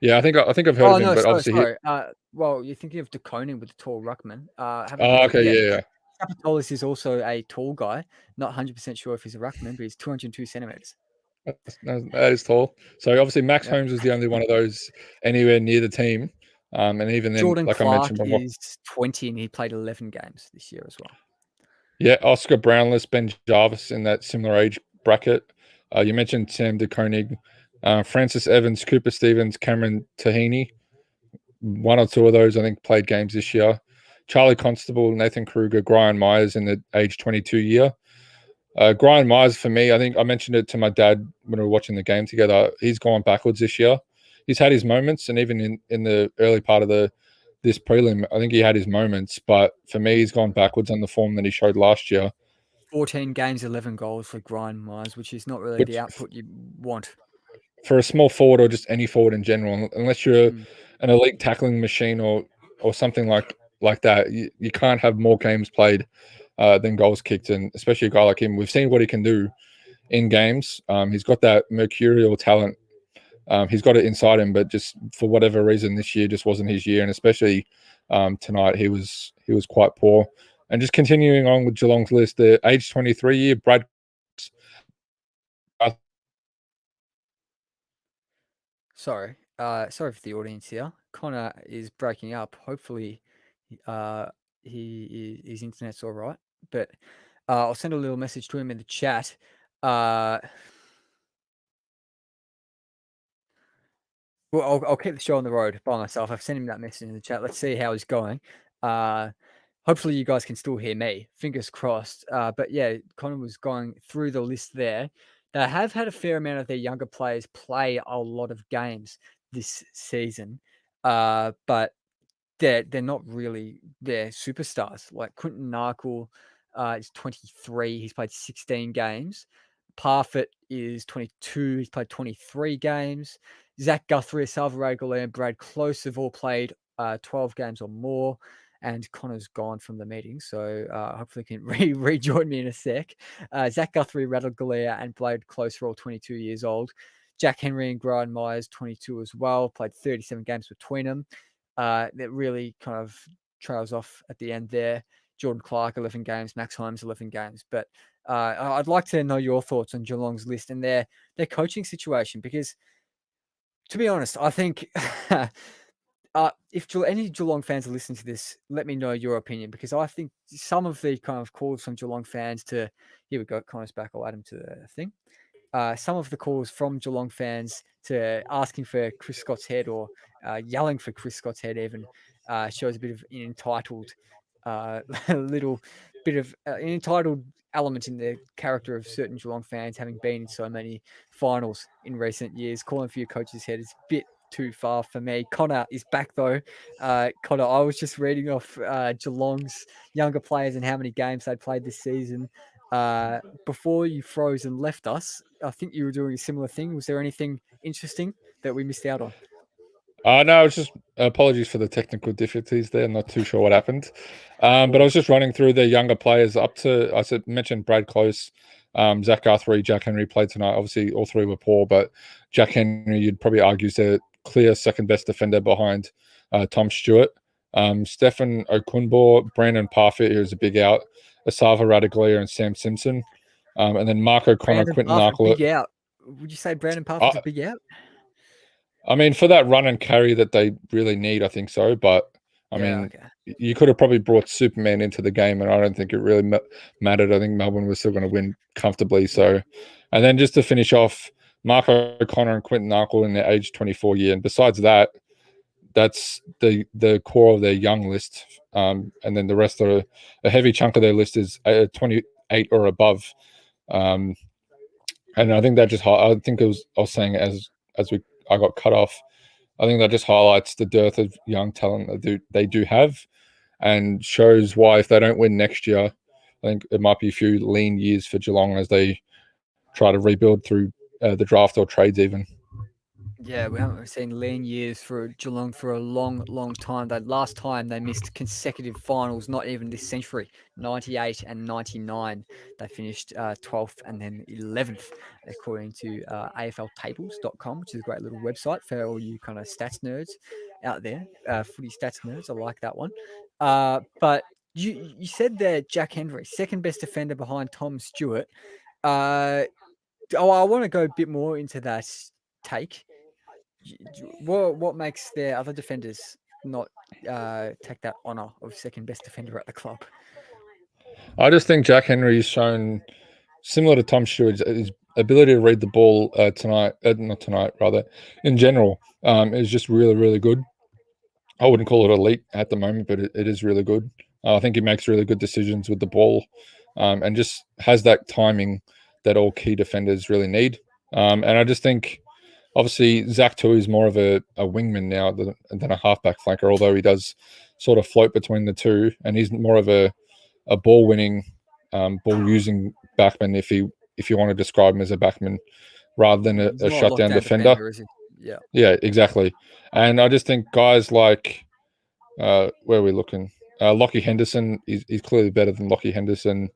Yeah, I think I've heard Oh of him, no, but sorry, obviously sorry. Well, you're thinking of De Koning with the tall ruckman. Having a look. okay, Yeah, yeah. Capitolis is also a tall guy. Not 100% sure if he's a ruckman, but he's 202 centimeters. That is tall. So obviously Max Yeah. Holmes was the only one of those anywhere near the team. And even then, Jordan like I Clark mentioned before, is 20 and he played 11 games this year as well. yeah, Oscar Brownless, Ben Jarvis in that similar age bracket. You mentioned Sam De Koning, Francis Evans, Cooper Stevens, Cameron Tahini. One or two of those, I think, played games this year. Charlie Constable, Nathan Kruger, Brian Myers in the age 22 year. Brian Myers, for me, I think I mentioned it to my dad when we were watching the game together. He's gone backwards this year. He's had his moments, and even in the early part of this prelim, I think he had his moments. But for me, he's gone backwards on the form that he showed last year. 14 games, 11 goals for Brian Myers, which is not really the Which output you want. for a small forward or just any forward in general, unless you're Mm. an elite tackling machine or something like that, you can't have more games played than goals kicked. And especially a guy like him, we've seen what he can do in games. He's got that mercurial talent. He's got it inside him, but just for whatever reason, this year just wasn't his year, and especially tonight, he was quite poor. And just continuing on with Geelong's list, the age 23 year Brad. Sorry for the audience here. Connor is breaking up. Hopefully, uh, his internet's all right. But I'll send a little message to him in the chat. Well, I'll keep the show on the road by myself. I've sent him that message in the chat. Let's see how he's going. Hopefully you guys can still hear me. Fingers crossed. But yeah, Connor was going through the list there. They have had a fair amount of their younger players play a lot of games this season, but they're not really their superstars. Like Quinton Narkle is 23. He's played 16 games. Parfitt is 22. He's played 23 games. Zach Guthrie, Salvador Galea, and Brad Close have all played 12 games or more. And Connor's gone from the meeting, so hopefully he can rejoin me in a sec. Zach Guthrie, Rattle Galea, and Brad Close are all 22 years old. Jack Henry and Brian Myers, 22 as well, played 37 games between them. That really kind of trails off at the end there. Jordan Clark, 11 games. Max Holmes, 11 games. But I'd like to know your thoughts on Geelong's list and their coaching situation, because to be honest, I think if any Geelong fans are listening to this, let me know your opinion, because I think some of the kind of calls from Geelong fans to, here we go, Connor's back, I'll add him to the thing. Some of the calls from Geelong fans to asking for Chris Scott's head, or yelling for Chris Scott's head even, shows a bit of an entitled little bit of an entitled element in the character of certain Geelong fans, having been in so many finals in recent years. Calling for your coach's head is a bit too far for me. Connor is back though. Connor, I was just reading off Geelong's younger players and how many games they'd played this season. Before you froze and left us, I think you were doing a similar thing. Was there anything interesting that we missed out on? No, it's just apologies for the technical difficulties there. I'm not too sure what happened. But I was just running through the younger players up to, mentioned Brad Close, Zach Guthrie, Jack Henry played tonight. Obviously, all three were poor, but Jack Henry, you'd probably argue, is the clear second best defender behind Tom Stewart. Stefan Okunbor, Brandon Parfitt, who's a big out, Asava Radaglia, and Sam Simpson. And then Mark O'Connor, Brandon Quinton Parfitt, Narkle. big out. Would you say Brandon Parfitt's a big out? I mean, for that run and carry that they really need, I think so. But I mean, you could have probably brought Superman into the game, and I don't think it really mattered. I think Melbourne was still going to win comfortably. So, and then just to finish off, Mark O'Connor and Quinton Narkle in their age 24 year. And besides that, that's the core of their young list. And then the rest of a heavy chunk of their list is 28 or above. And I think that just, I think it was, I was saying as I got cut off, I think that just highlights the dearth of young talent that they do have, and shows why if they don't win next year, I think it might be a few lean years for Geelong as they try to rebuild through the draft or trades even. Yeah, we haven't seen lean years for Geelong for a long, long time. That last time they missed consecutive finals, not even this century, 98 and 99. They finished 12th and then 11th, according to AFLtables.com, which is a great little website for all you kind of stats nerds out there, footy stats nerds. I like that one. But you said that Jack Henry, second best defender behind Tom Stewart. I want to go a bit more into that take. What makes their other defenders not take that honour of second best defender at the club? I just think Jack Henry's shown, similar to Tom Stewart, his ability to read the ball not tonight, rather, in general, is just really, really good. I wouldn't call it elite at the moment, but it is really good. I think he makes really good decisions with the ball, and just has that timing that all key defenders really need. And I just think, obviously, Zach Tui is more of a wingman now than a halfback flanker, although he does sort of float between the two, and he's more of a ball winning, ball using backman, if you want to describe him as a backman rather than a shutdown defender. Is he? Yeah. Yeah, exactly. And I just think guys like, where are we looking? Lockie Henderson, he's clearly better than Lockie Henderson.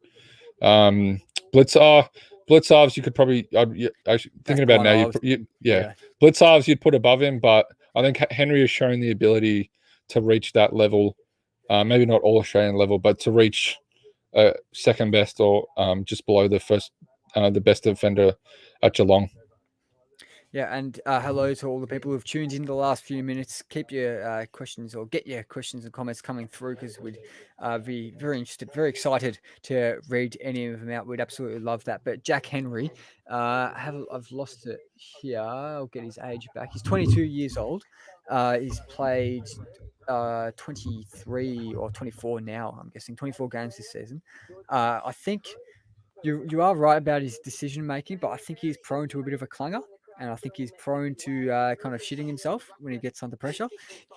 Blitzarves, you could probably, thinking about now, Blitzarves you'd put above him, but I think Henry has shown the ability to reach that level, maybe not all Australian level, but to reach second best or just below the best defender at Geelong. Yeah, and hello to all the people who've tuned in the last few minutes. Keep your questions or get your questions and comments coming through, because we'd be very interested, very excited to read any of them out. We'd absolutely love that. But Jack Henry, I've lost it here. I'll get his age back. He's 22 years old. He's played 23 or 24 now, I'm guessing, 24 games this season. I think you are right about his decision making, but I think he's prone to a bit of a clanger, and I think he's prone to kind of shitting himself when he gets under pressure.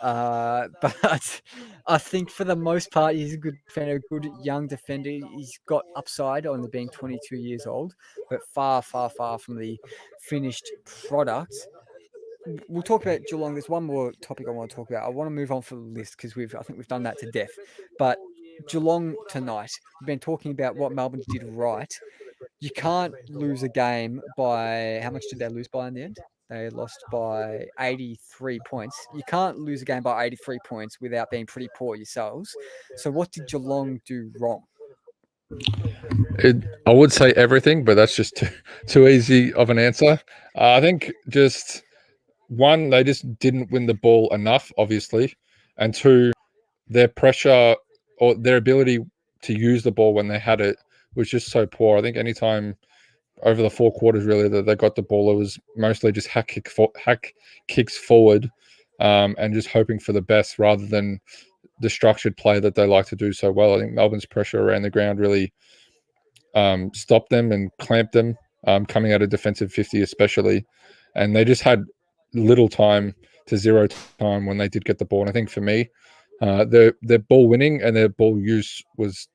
But I think for the most part, he's a good defender, good young defender. He's got upside on the being 22 years old, but far, far, far from the finished product. We'll talk about Geelong. There's one more topic I want to talk about. I want to move on for the list because I think we've done that to death. But Geelong tonight, we've been talking about what Melbourne did right. You can't lose a game by, how much did they lose by in the end? They lost by 83 points. You can't lose a game by 83 points without being pretty poor yourselves. So what did Geelong do wrong? I would say everything, but that's just too easy of an answer. I think just one, they just didn't win the ball enough, obviously, and two, their pressure or their ability to use the ball when they had it was just so poor. I think anytime over the 4 quarters really that they got the ball, it was mostly just hack kicks forward, and just hoping for the best rather than the structured play that they like to do so well. I think Melbourne's pressure around the ground really stopped them and clamped them, coming out of defensive 50 especially, and they just had little time to zero time when they did get the ball. And I think for me, their ball winning and their ball use was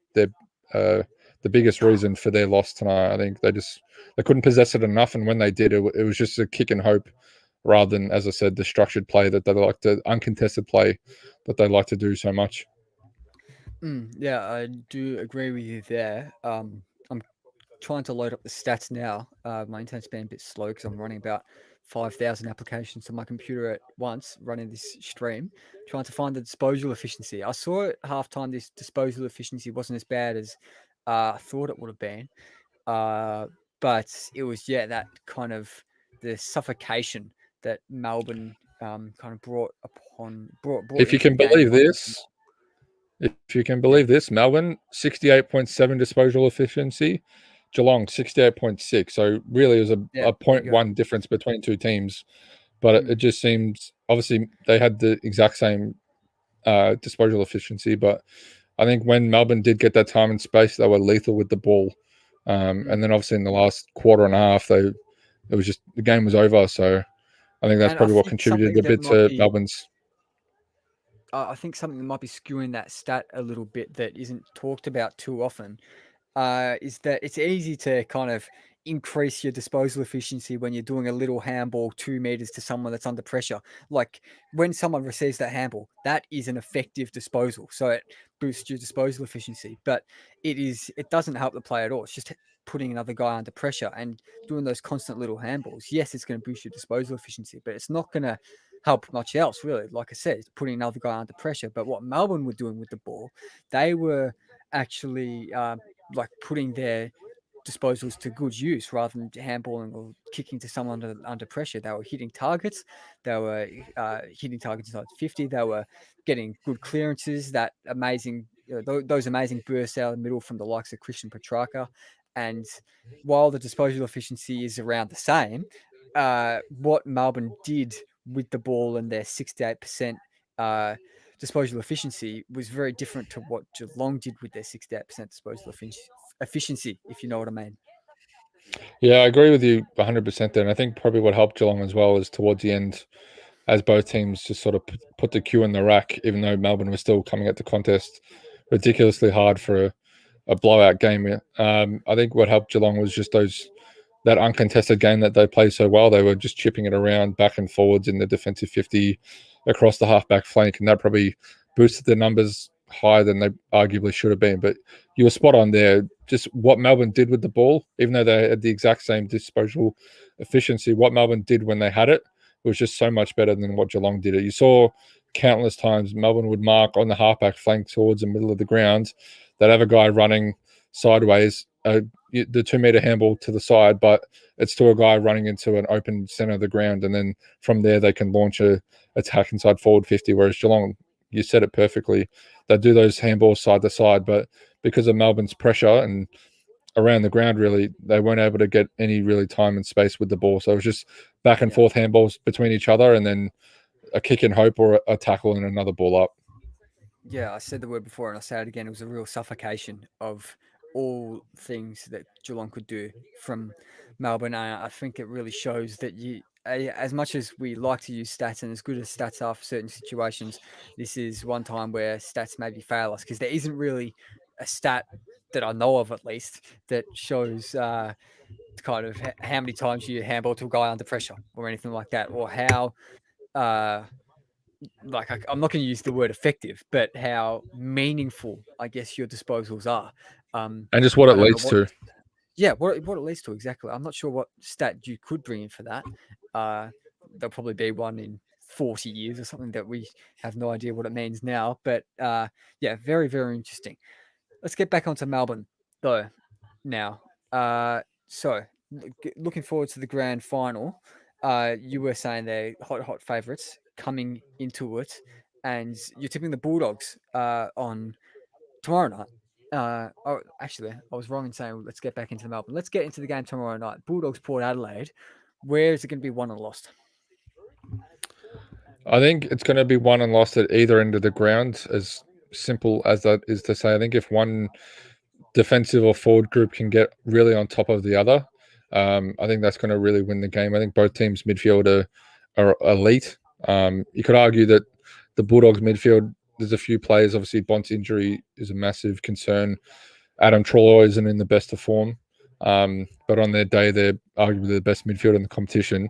the biggest reason for their loss tonight. I think they couldn't possess it enough, and when they did, it was just a kick and hope rather than, as I said, the structured play that they like to, uncontested play that they like to do so much. Yeah, I do agree with you there. I'm trying to load up the stats now. My internet's been a bit slow because I'm running about 5,000 applications to my computer at once, running this stream, trying to find the disposal efficiency. I saw at halftime this disposal efficiency wasn't as bad as I thought it would have been. But it was, that kind of the suffocation that Melbourne kind of brought If you can believe this, Melbourne 68.7 disposal efficiency, Geelong 68.6. So really, it was a Yeah, there you go. 0.1 difference between two teams. But it just seems obviously they had the exact same disposal efficiency. But I think when Melbourne did get that time and space, they were lethal with the ball. And then obviously in the last quarter and a half, it was just the game was over. So I think that's And I probably what think contributed something a that bit might to be Melbourne's. I think something that might be skewing that stat a little bit that isn't talked about too often is that it's easy to kind of increase your disposal efficiency when you're doing a little handball 2 meters to someone that's under pressure. Like when someone receives that handball, that is an effective disposal. So it boosts your disposal efficiency, but it doesn't help the player at all. It's just putting another guy under pressure and doing those constant little handballs. Yes, it's going to boost your disposal efficiency, but it's not going to help much else really. Like I said, it's putting another guy under pressure. But what Melbourne were doing with the ball, they were actually like putting their disposals to good use rather than handballing or kicking to someone under pressure. They were hitting targets. They were hitting targets inside 50. They were getting good clearances, that amazing, those amazing bursts out of the middle from the likes of Christian Petrarch. And while the disposal efficiency is around the same, what Melbourne did with the ball and their 68% disposal efficiency was very different to what Geelong did with their 68% disposal efficiency, if you know what I mean. Yeah, I agree with you 100% there. And I think probably what helped Geelong as well is towards the end, as both teams just sort of put the cue in the rack, even though Melbourne was still coming at the contest ridiculously hard for a blowout game. I think what helped Geelong was just that uncontested game that they played so well. They were just chipping it around back and forwards in the defensive 50 across the halfback flank, and that probably boosted the numbers higher than they arguably should have been. But you were spot on there. Just what Melbourne did with the ball, even though they had the exact same disposal efficiency, what Melbourne did when they had it was just so much better than what Geelong did. You saw countless times Melbourne would mark on the halfback flank towards the middle of the ground. They'd have a guy running sideways, the 2 meter handball to the side, but it's to a guy running into an open center of the ground. And then from there, they can launch a attack inside forward 50. Whereas Geelong, you said it perfectly, they do those handballs side to side, but because of Melbourne's pressure and around the ground, really, they weren't able to get any really time and space with the ball. So it was just back and forth handballs between each other, and then a kick and hope or a tackle and another ball up. Yeah, I said the word before and I'll say it again. It was a real suffocation of all things that Geelong could do from Melbourne. I think it really shows that as much as we like to use stats and as good as stats are for certain situations, this is one time where stats maybe fail us because there isn't really a stat that I know of, at least, that shows kind of how many times you handball to a guy under pressure or anything like that, or how like I'm not going to use the word effective, but how meaningful, I guess, your disposals are. And just what I it don't know leads what, to. yeah, what it leads to exactly. I'm not sure what stat you could bring in for that. There'll probably be one in 40 years or something that we have no idea what it means now. But yeah, very, very interesting. Let's get back onto Melbourne though now. So looking forward to the grand final. You were saying they're hot favourites coming into it, and you're tipping the Bulldogs on tomorrow night. Oh, actually, I was wrong in saying let's get back into Melbourne. Let's get into the game tomorrow night. Bulldogs Port Adelaide. Where is it going to be won or lost? I think it's going to be won and lost at either end of the ground. As simple as that is to say, I think if one defensive or forward group can get really on top of the other, I think that's going to really win the game. I think both teams' midfield are elite. You could argue that the Bulldogs' midfield, there's a few players. Obviously, Bont's injury is a massive concern. Adam Treloar isn't in the best of form. But on their day, they're arguably the best midfield in the competition.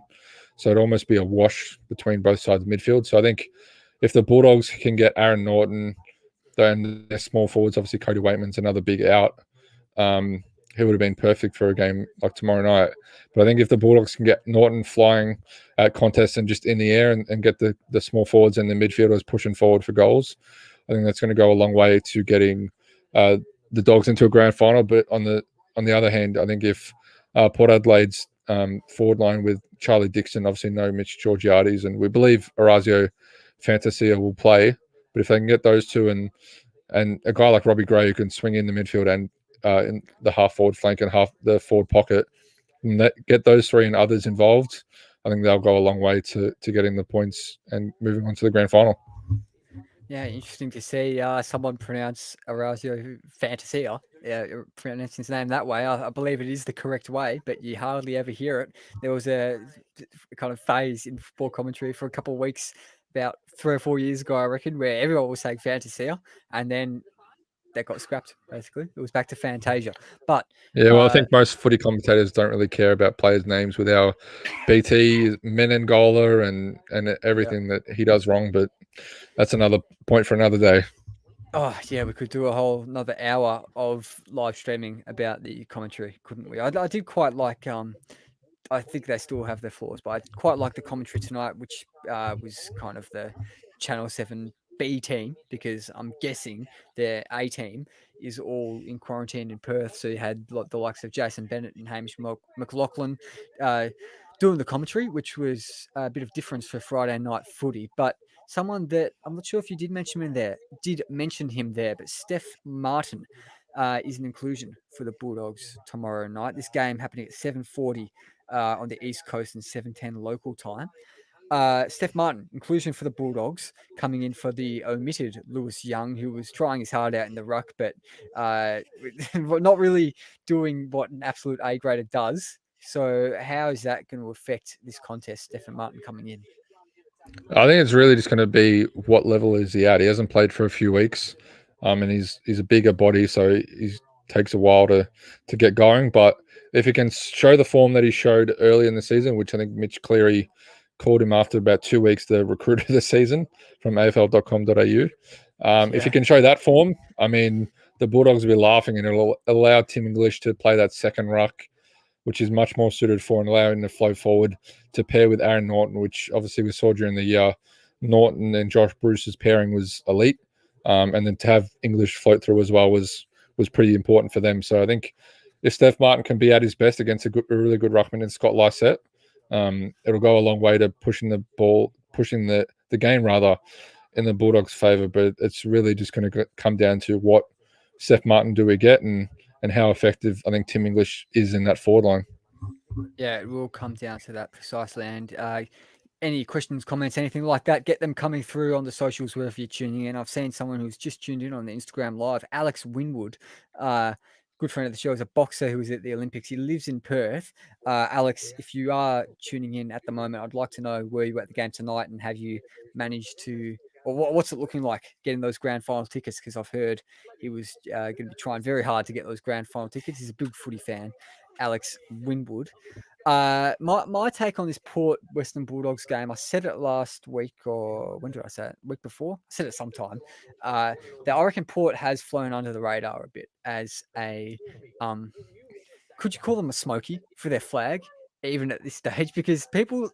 So it'd almost be a wash between both sides of midfield. So I think if the Bulldogs can get Aaron Norton, then their small forwards, obviously Cody Waitman's another big out. He would have been perfect for a game like tomorrow night. But I think if the Bulldogs can get Norton flying at contests and just in the air and get the small forwards and the midfielders pushing forward for goals, I think that's going to go a long way to getting the Dogs into a grand final. But on the other hand, I think if Port Adelaide's forward line with Charlie Dixon, obviously no Mitch Georgiades, and we believe Orazio Fantasia will play. But if they can get those two and a guy like Robbie Gray who can swing in the midfield in the half forward flank and half the forward pocket, and get those three and others involved, I think they'll go a long way to getting the points and moving on to the grand final. Yeah, interesting to see someone pronounce Orazio Fantasia, pronounce his name that way. I believe it is the correct way, but you hardly ever hear it. There was a kind of phase in football commentary for a couple of weeks, about 3 or 4 years ago, I reckon, where everyone was saying Fantasia, and then that got scrapped, basically. It was back to Fantasia. But yeah, well, I think most footy commentators don't really care about players' names with our BT Menengola and everything that he does wrong, but that's another point for another day. Oh, yeah, we could do a whole another hour of live streaming about the commentary, couldn't we? I did quite like, I think they still have their flaws, but I quite like the commentary tonight, which was kind of the Channel 7 B team, because I'm guessing their A team is all in quarantine in Perth. So you had the likes of Jason Bennett and Hamish McLaughlin doing the commentary, which was a bit of difference for Friday night footy. But someone that I'm not sure if you did mention him there, but Steph Martin is an inclusion for the Bulldogs tomorrow night. This game happening at 7:40 on the East Coast and 7:10 local time. Steph Martin, inclusion for the Bulldogs, coming in for the omitted Lewis Young, who was trying his hard out in the ruck, but not really doing what an absolute A grader does. So how is that going to affect this contest, Stephen Martin coming in? I think it's really just going to be what level is he at. He hasn't played for a few weeks, and he's a bigger body, so he takes a while to get going. But if he can show the form that he showed early in the season, which I think Mitch Cleary called him after about 2 weeks, the recruit of the season from afl.com.au. If he can show that form, I mean, the Bulldogs will be laughing, and it'll allow Tim English to play that second ruck, which is much more suited for and allowing the flow forward to pair with Aaron Norton, which obviously we saw during the year. Norton and Josh Bruce's pairing was elite, and then to have English float through as well was pretty important for them. So I think if Steph Martin can be at his best against a really good ruckman in Scott Lysette, it'll go a long way to pushing the game rather in the Bulldogs' favour. But it's really just going to come down to what Steph Martin do we get and how effective I think Tim English is in that forward line. Yeah, it will come down to that precisely. And any questions, comments, anything like that, get them coming through on the socials wherever you're tuning in. I've seen someone who's just tuned in on the Instagram Live, Alex Winwood, good friend of the show, is a boxer who was at the Olympics. He lives in Perth. Alex, if you are tuning in at the moment, I'd like to know where you were at the game tonight and have you managed to, or what's it looking like getting those grand final tickets? Because I've heard he was going to be trying very hard to get those grand final tickets. He's a big footy fan, Alex Winwood. My take on this Port Western Bulldogs game, I said it last week, or when did I say it? Week before? I said it sometime. That I reckon Port has flown under the radar a bit as a, could you call them a smoky for their flag, even at this stage? Because people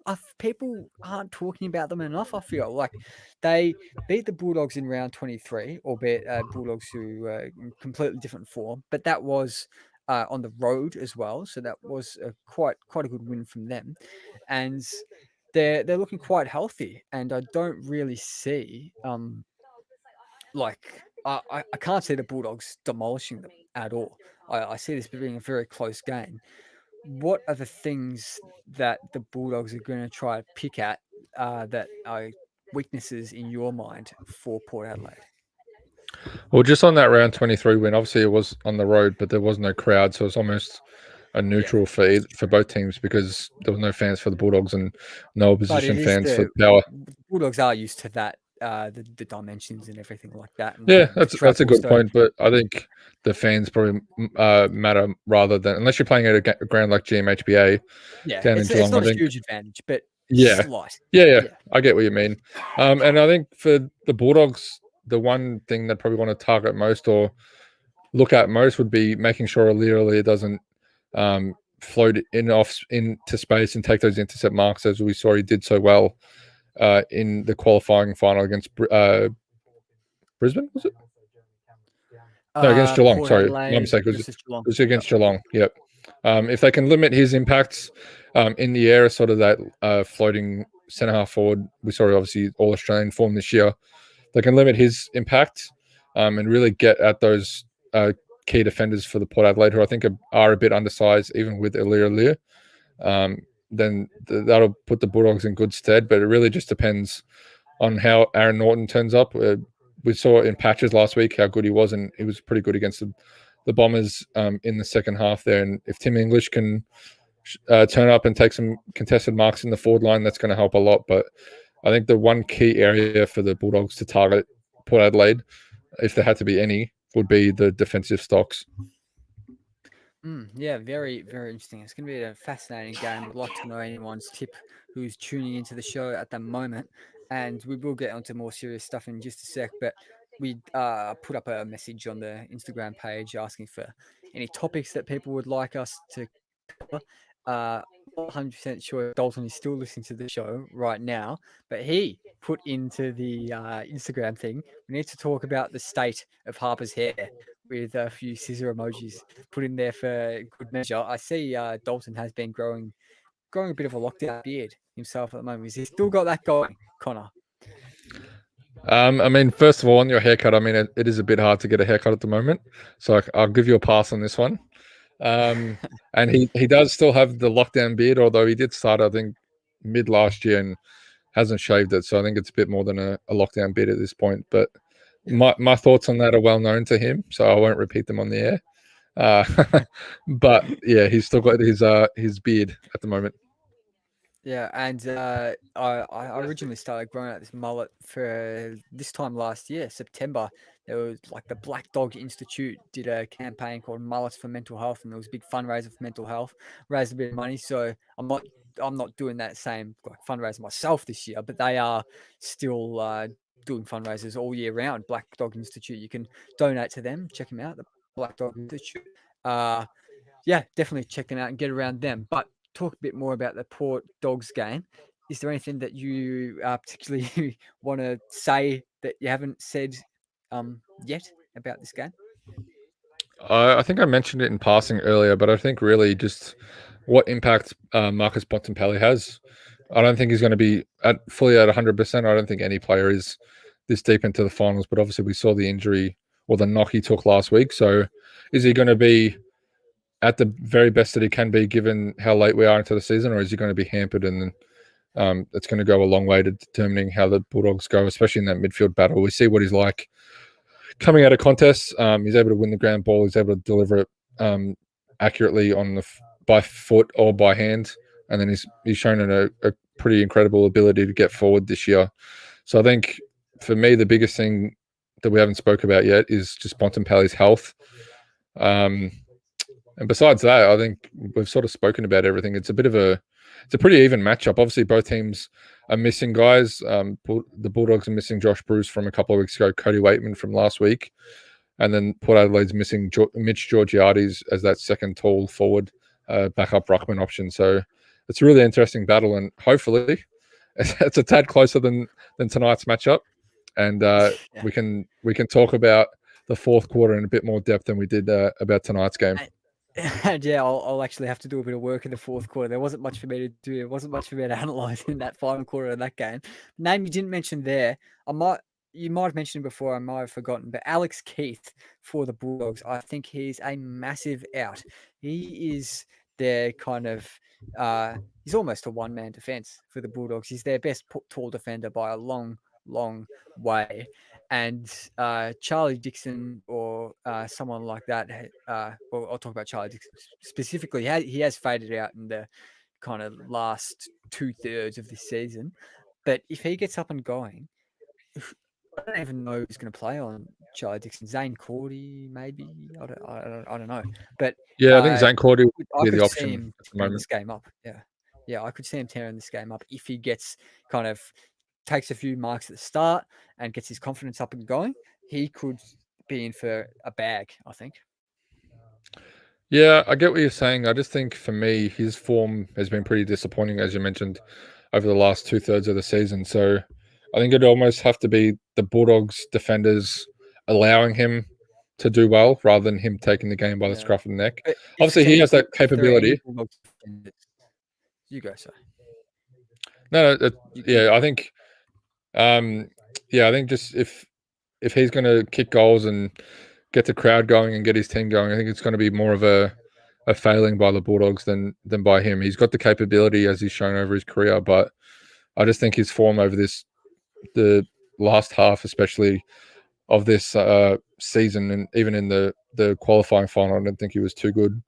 aren't talking about them enough. I feel like they beat the Bulldogs in round 23, albeit Bulldogs who in completely different form, but that was on the road as well, so that was quite a good win from them, and they're looking quite healthy, and I don't really see I can't see the Bulldogs demolishing them at all. I see this being a very close game. What are the things that the Bulldogs are going to try to pick at that are weaknesses in your mind for Port Adelaide? Well, just on that round 23 win, obviously it was on the road, but there was no crowd, so it's almost a neutral for both teams because there was no fans for the Bulldogs and no opposition fans for Power. The Bulldogs are used to that, the dimensions and everything like that. And yeah, that's a good point, but I think the fans probably matter rather than, unless you're playing at a ground like GMHBA down in Geelong. It's not a huge advantage, but slight. Yeah, I get what you mean. And I think for the Bulldogs, the one thing they probably want to target most or look at most would be making sure Aliir doesn't float into space and take those intercept marks, as we saw he did so well in the qualifying final against Brisbane, was it? No, against Geelong. Port Sorry, Adelaide, my mistake. It was against Geelong. Yep. If they can limit his impacts in the air, sort of that floating centre half forward, we saw obviously all Australian form this year. They can limit his impact and really get at those key defenders for the Port Adelaide, who I think are a bit undersized, even with Lear. Then that'll put the Bulldogs in good stead. But it really just depends on how Aaron Norton turns up. We saw in patches last week how good he was, and he was pretty good against the Bombers in the second half there. And if Tim English can turn up and take some contested marks in the forward line, that's going to help a lot. But I think the one key area for the Bulldogs to target Port Adelaide, if there had to be any, would be the defensive stocks. Yeah, very, very interesting. It's going to be a fascinating game. I'd like to know anyone's tip who's tuning into the show at the moment. And we will get onto more serious stuff in just a sec. But we put up a message on the Instagram page asking for any topics that people would like us to cover. 100% sure Dalton is still listening to the show right now, but he put into the Instagram thing, we need to talk about the state of Harper's hair with a few scissor emojis put in there for good measure. I see Dalton has been growing a bit of a lockdown beard himself at the moment. Has he still got that going, Connor? I mean, first of all, on your haircut, I mean, it is a bit hard to get a haircut at the moment, so I'll give you a pass on this one. And he does still have the lockdown beard, although he did start, I think, mid last year and hasn't shaved it. So I think it's a bit more than a lockdown beard at this point. But my thoughts on that are well known to him, so I won't repeat them on the air. But yeah, he's still got his beard at the moment. Yeah, and I originally started growing out this mullet for this time last year, September. There was like the Black Dog Institute did a campaign called Mullets for Mental Health, and there was a big fundraiser for mental health, raised a bit of money. So I'm not doing that same like fundraiser myself this year, but they are still doing fundraisers all year round. Black Dog Institute, you can donate to them. Check them out, the Black Dog Institute. Yeah, definitely check them out and get around them. But talk a bit more about the Port Dogs game. Is there anything that you particularly want to say that you haven't said yet about this game? I think I mentioned it in passing earlier, but I think really just what impact Marcus Bontempelli has. I don't think he's going to be fully at 100%. I don't think any player is this deep into the finals, but obviously we saw the injury or the knock he took last week. So is he going to be at the very best that he can be given how late we are into the season, or is he going to be hampered? And it's going to go a long way to determining how the Bulldogs go, especially in that midfield battle. We see what he's like coming out of contests. He's able to win the ground ball. He's able to deliver it accurately by foot or by hand. And then he's shown a pretty incredible ability to get forward this year. So I think for me, the biggest thing that we haven't spoke about yet is just Bontempelli's health. And besides that, I think we've sort of spoken about everything. It's a pretty even matchup. Obviously, both teams are missing guys. The Bulldogs are missing Josh Bruce from a couple of weeks ago, Cody Waitman from last week, and then Port Adelaide's missing Mitch Georgiades as that second tall forward backup ruckman option. So it's a really interesting battle, and hopefully it's a tad closer than tonight's matchup, and we can talk about the fourth quarter in a bit more depth than we did about tonight's game. And yeah, I'll actually have to do a bit of work in the fourth quarter. There wasn't much for me to do. There wasn't much for me to analyze in that final quarter of that game. Name you didn't mention there. You might have mentioned before. I might have forgotten. But Alex Keith for the Bulldogs, I think he's a massive out. He is their kind of. He's almost a one-man defense for the Bulldogs. He's their best tall defender by a long, long way. And Charlie Dixon or someone like that, well, I'll talk about Charlie Dixon specifically. He has faded out in the kind of last 2/3 of this season. But if he gets up and going, I don't even know who's going to play on Charlie Dixon. Zane Cordy, maybe. I don't know. But yeah, I think Zane Cordy I would be the could option see him at the tearing moment. this game up. Yeah, I could see him tearing this game up if he gets kind of takes a few marks at the start and gets his confidence up and going. He could be in for a bag, I think. Yeah, I get what you're saying. I just think for me, his form has been pretty disappointing, as you mentioned, over the last 2/3 of the season. So I think it'd almost have to be the Bulldogs defenders allowing him to do well rather than him taking the game by the scruff of the neck. But Obviously, he has that capability. You go, sir. No, yeah, I think, I think just if he's going to kick goals and get the crowd going and get his team going. I think it's going to be more of a failing by the Bulldogs than by him. He's got the capability as he's shown over his career, but I just think his form over the last half, especially of this season, and even in the qualifying final, I don't think he was too good.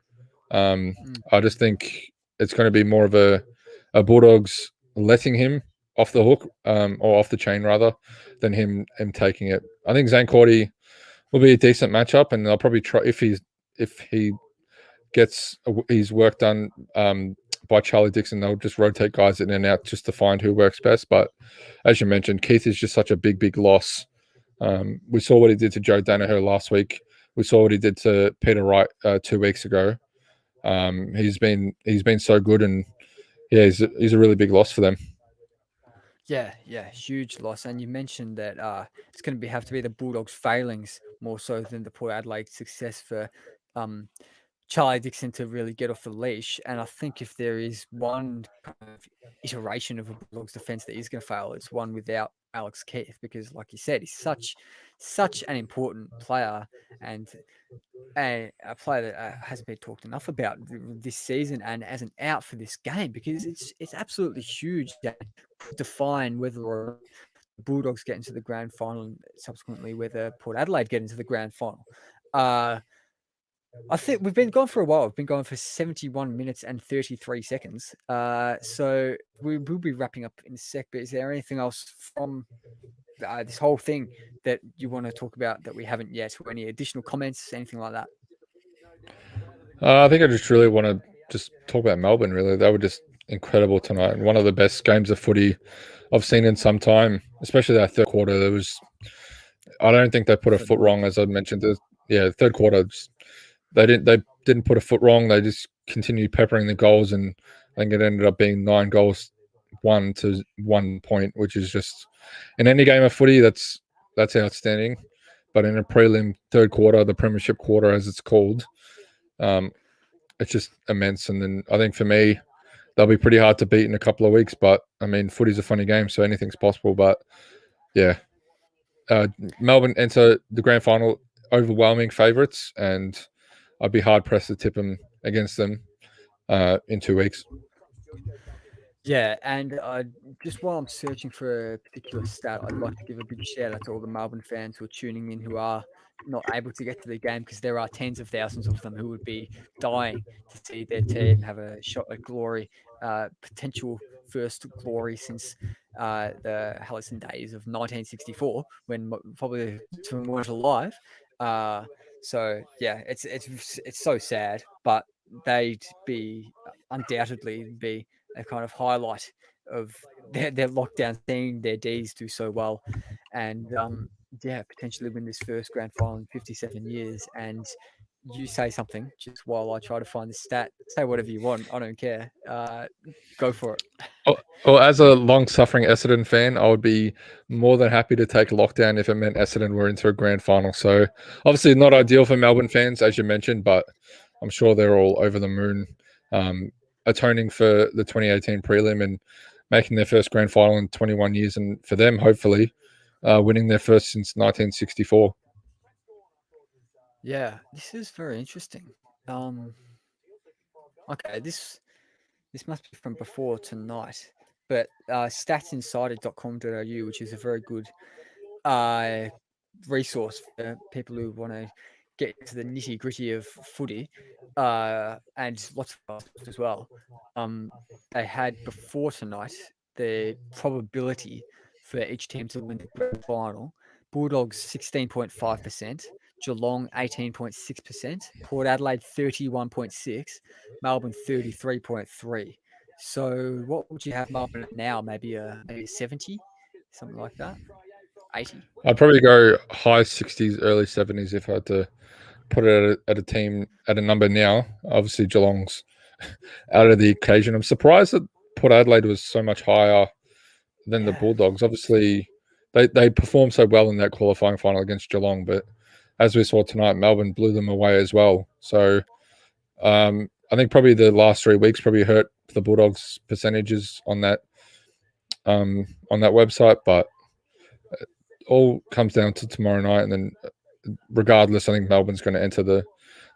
I just think it's going to be more of a Bulldogs letting him off the hook, or off the chain rather, than him taking it. I think Zane Cordy will be a decent matchup, and I'll probably try if he gets his work done by Charlie Dixon. They'll just rotate guys in and out just to find who works best. But as you mentioned, Keith is just such a big loss. We saw what he did to Joe Danaher last week. We saw what he did to Peter Wright 2 weeks ago. He's been so good, and yeah, he's a really big loss for them. Yeah, huge loss. And you mentioned that it's going to have to be the Bulldogs' failings more so than the Port Adelaide success for Charlie Dixon to really get off the leash. And I think if there is one kind of iteration of a Bulldogs defence that is going to fail, it's one without Alex Keith, because, like you said, he's such an important player, and a player that hasn't been talked enough about this season, and as an out for this game, because it's absolutely huge to define whether or the Bulldogs get into the grand final, and subsequently whether Port Adelaide get into the grand final. I think we've been gone for a while. We've been going for 71 minutes and 33 seconds. So we will be wrapping up in a sec. But is there anything else from this whole thing that you want to talk about that we haven't yet, or any additional comments, anything like that? I think I just really want to just talk about Melbourne. Really, they were just incredible tonight, and one of the best games of footy I've seen in some time. Especially that third quarter, I don't think they put a foot wrong, as I mentioned. Third quarter, they didn't put a foot wrong. They just continued peppering the goals, and I think it ended up being 9 goals, 1 to 1 point, which is just in any game of footy that's outstanding. But in a prelim third quarter, the premiership quarter as it's called, it's just immense. And then I think for me, they'll be pretty hard to beat in a couple of weeks. But I mean, footy's a funny game, so anything's possible. But yeah, Melbourne enter the grand final, overwhelming favourites, and I'd be hard pressed to tip them against them in 2 weeks. Yeah, and just while I'm searching for a particular stat, I'd like to give a big shout out to all the Melbourne fans who are tuning in, who are not able to get to the game, because there are tens of thousands of them who would be dying to see their team have a shot at glory, potential first glory since the Hallison days of 1964, when probably two weren't alive. So yeah, it's so sad, but they'd be undoubtedly be a kind of highlight of their lockdown, seeing their Ds do so well, and potentially win this first grand final in 57 years. And you say something just while I try to find the stat. Say whatever you want. I don't care. Go for it. Well, as a long-suffering Essendon fan, I would be more than happy to take lockdown if it meant Essendon were into a grand final. So obviously not ideal for Melbourne fans, as you mentioned, but I'm sure they're all over the moon, atoning for the 2018 prelim and making their first grand final in 21 years. And for them, hopefully, winning their first since 1964. Yeah, this is very interesting. Okay, this must be from before tonight, but statsinsider.com.au, which is a very good resource for people who want to get into the nitty gritty of footy, and lots of stuff as well. They had before tonight the probability for each team to win the grand final. Bulldogs 16.5%, Geelong 18.6%, Port Adelaide 31.6%, Melbourne 33.3%. So what would you have Melbourne at now? Maybe a 70, something like that. 80. I'd probably go high 60s, early 70s if I had to put it at a team at a number now. Obviously, Geelong's out of the occasion. I'm surprised that Port Adelaide was so much higher than the Bulldogs. Obviously, they performed so well in that qualifying final against Geelong, but as we saw tonight, Melbourne blew them away as well. So I think probably the last 3 weeks probably hurt the Bulldogs' percentages on that website, but it all comes down to tomorrow night, and then regardless, I think Melbourne's going to enter the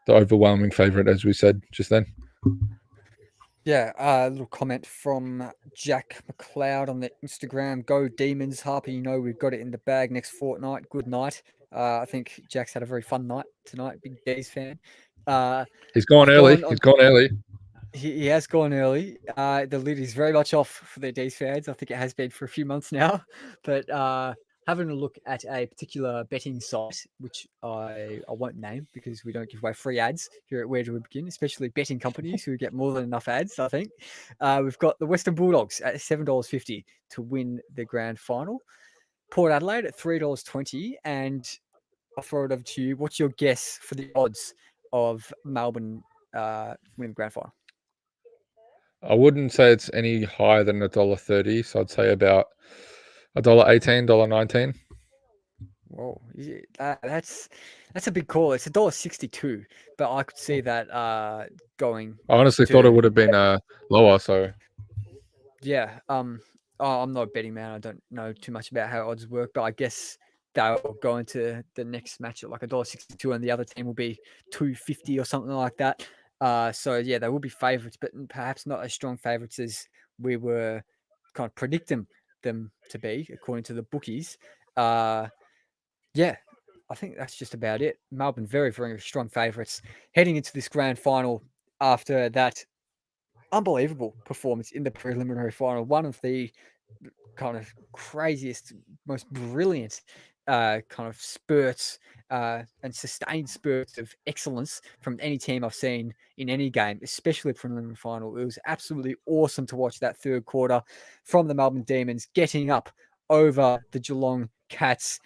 overwhelming favourite, as we said just then. Yeah, a little comment from Jack McLeod on the Instagram. Go Demons, Harper. You know we've got it in the bag next fortnight. Good night. I think Jack's had a very fun night tonight. Big D's fan. He's gone early. He's gone early. He has gone early. The lid is very much off for the D's fans. I think it has been for a few months now. But having a look at a particular betting site, which I won't name because we don't give away free ads here at Where Do We Begin, especially betting companies who get more than enough ads, I think. We've got the Western Bulldogs at $7.50 to win the grand final. Port Adelaide at $3.20. And I'll throw it over to you. What's your guess for the odds of Melbourne winning the grand final? I wouldn't say it's any higher than $1.30, so I'd say about $1.18, $1.19. Whoa, that's a big call. It's $1.62, but I could see that going. I honestly thought it would have been lower. So yeah, I'm not a betting man. I don't know too much about how odds work, but I guess they'll go into the next match at like $1.62, and the other team will be $2.50 or something like that. So yeah, they will be favourites, but perhaps not as strong favourites as we were kind of predicting them to be, according to the bookies. Yeah, I think that's just about it. Melbourne, very, very strong favourites heading into this grand final after that unbelievable performance in the preliminary final. One of the kind of craziest, most brilliant kind of spurts and sustained spurts of excellence from any team I've seen in any game, especially preliminary final. It was absolutely awesome to watch that third quarter from the Melbourne Demons getting up over the Geelong Cats.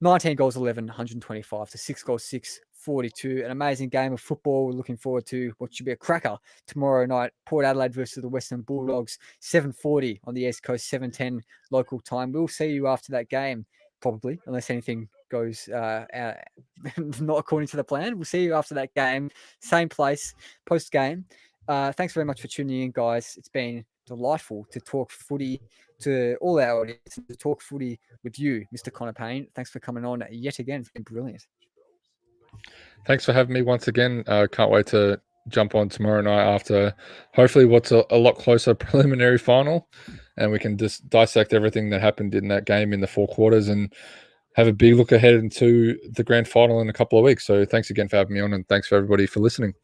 19 goals 11, 125 to 6 goals 6, 42. An amazing game of football. We're looking forward to what should be a cracker tomorrow night. Port Adelaide versus the Western Bulldogs, 7:40 on the East Coast, 7:10 local time. We'll see you after that game, probably, unless anything goes not according to the plan. We'll see you after that game, same place, post game. Thanks very much for tuning in, guys. It's been delightful to talk footy to all our audience, to talk footy with you, Mr. Connor Payne. Thanks for coming on yet again. It's been brilliant. Thanks for having me once again. Can't wait to jump on tomorrow night after hopefully what's a lot closer preliminary final, and we can just dissect everything that happened in that game in the 4 quarters and have a big look ahead into the grand final in a couple of weeks. So thanks again for having me on, and thanks for everybody for listening.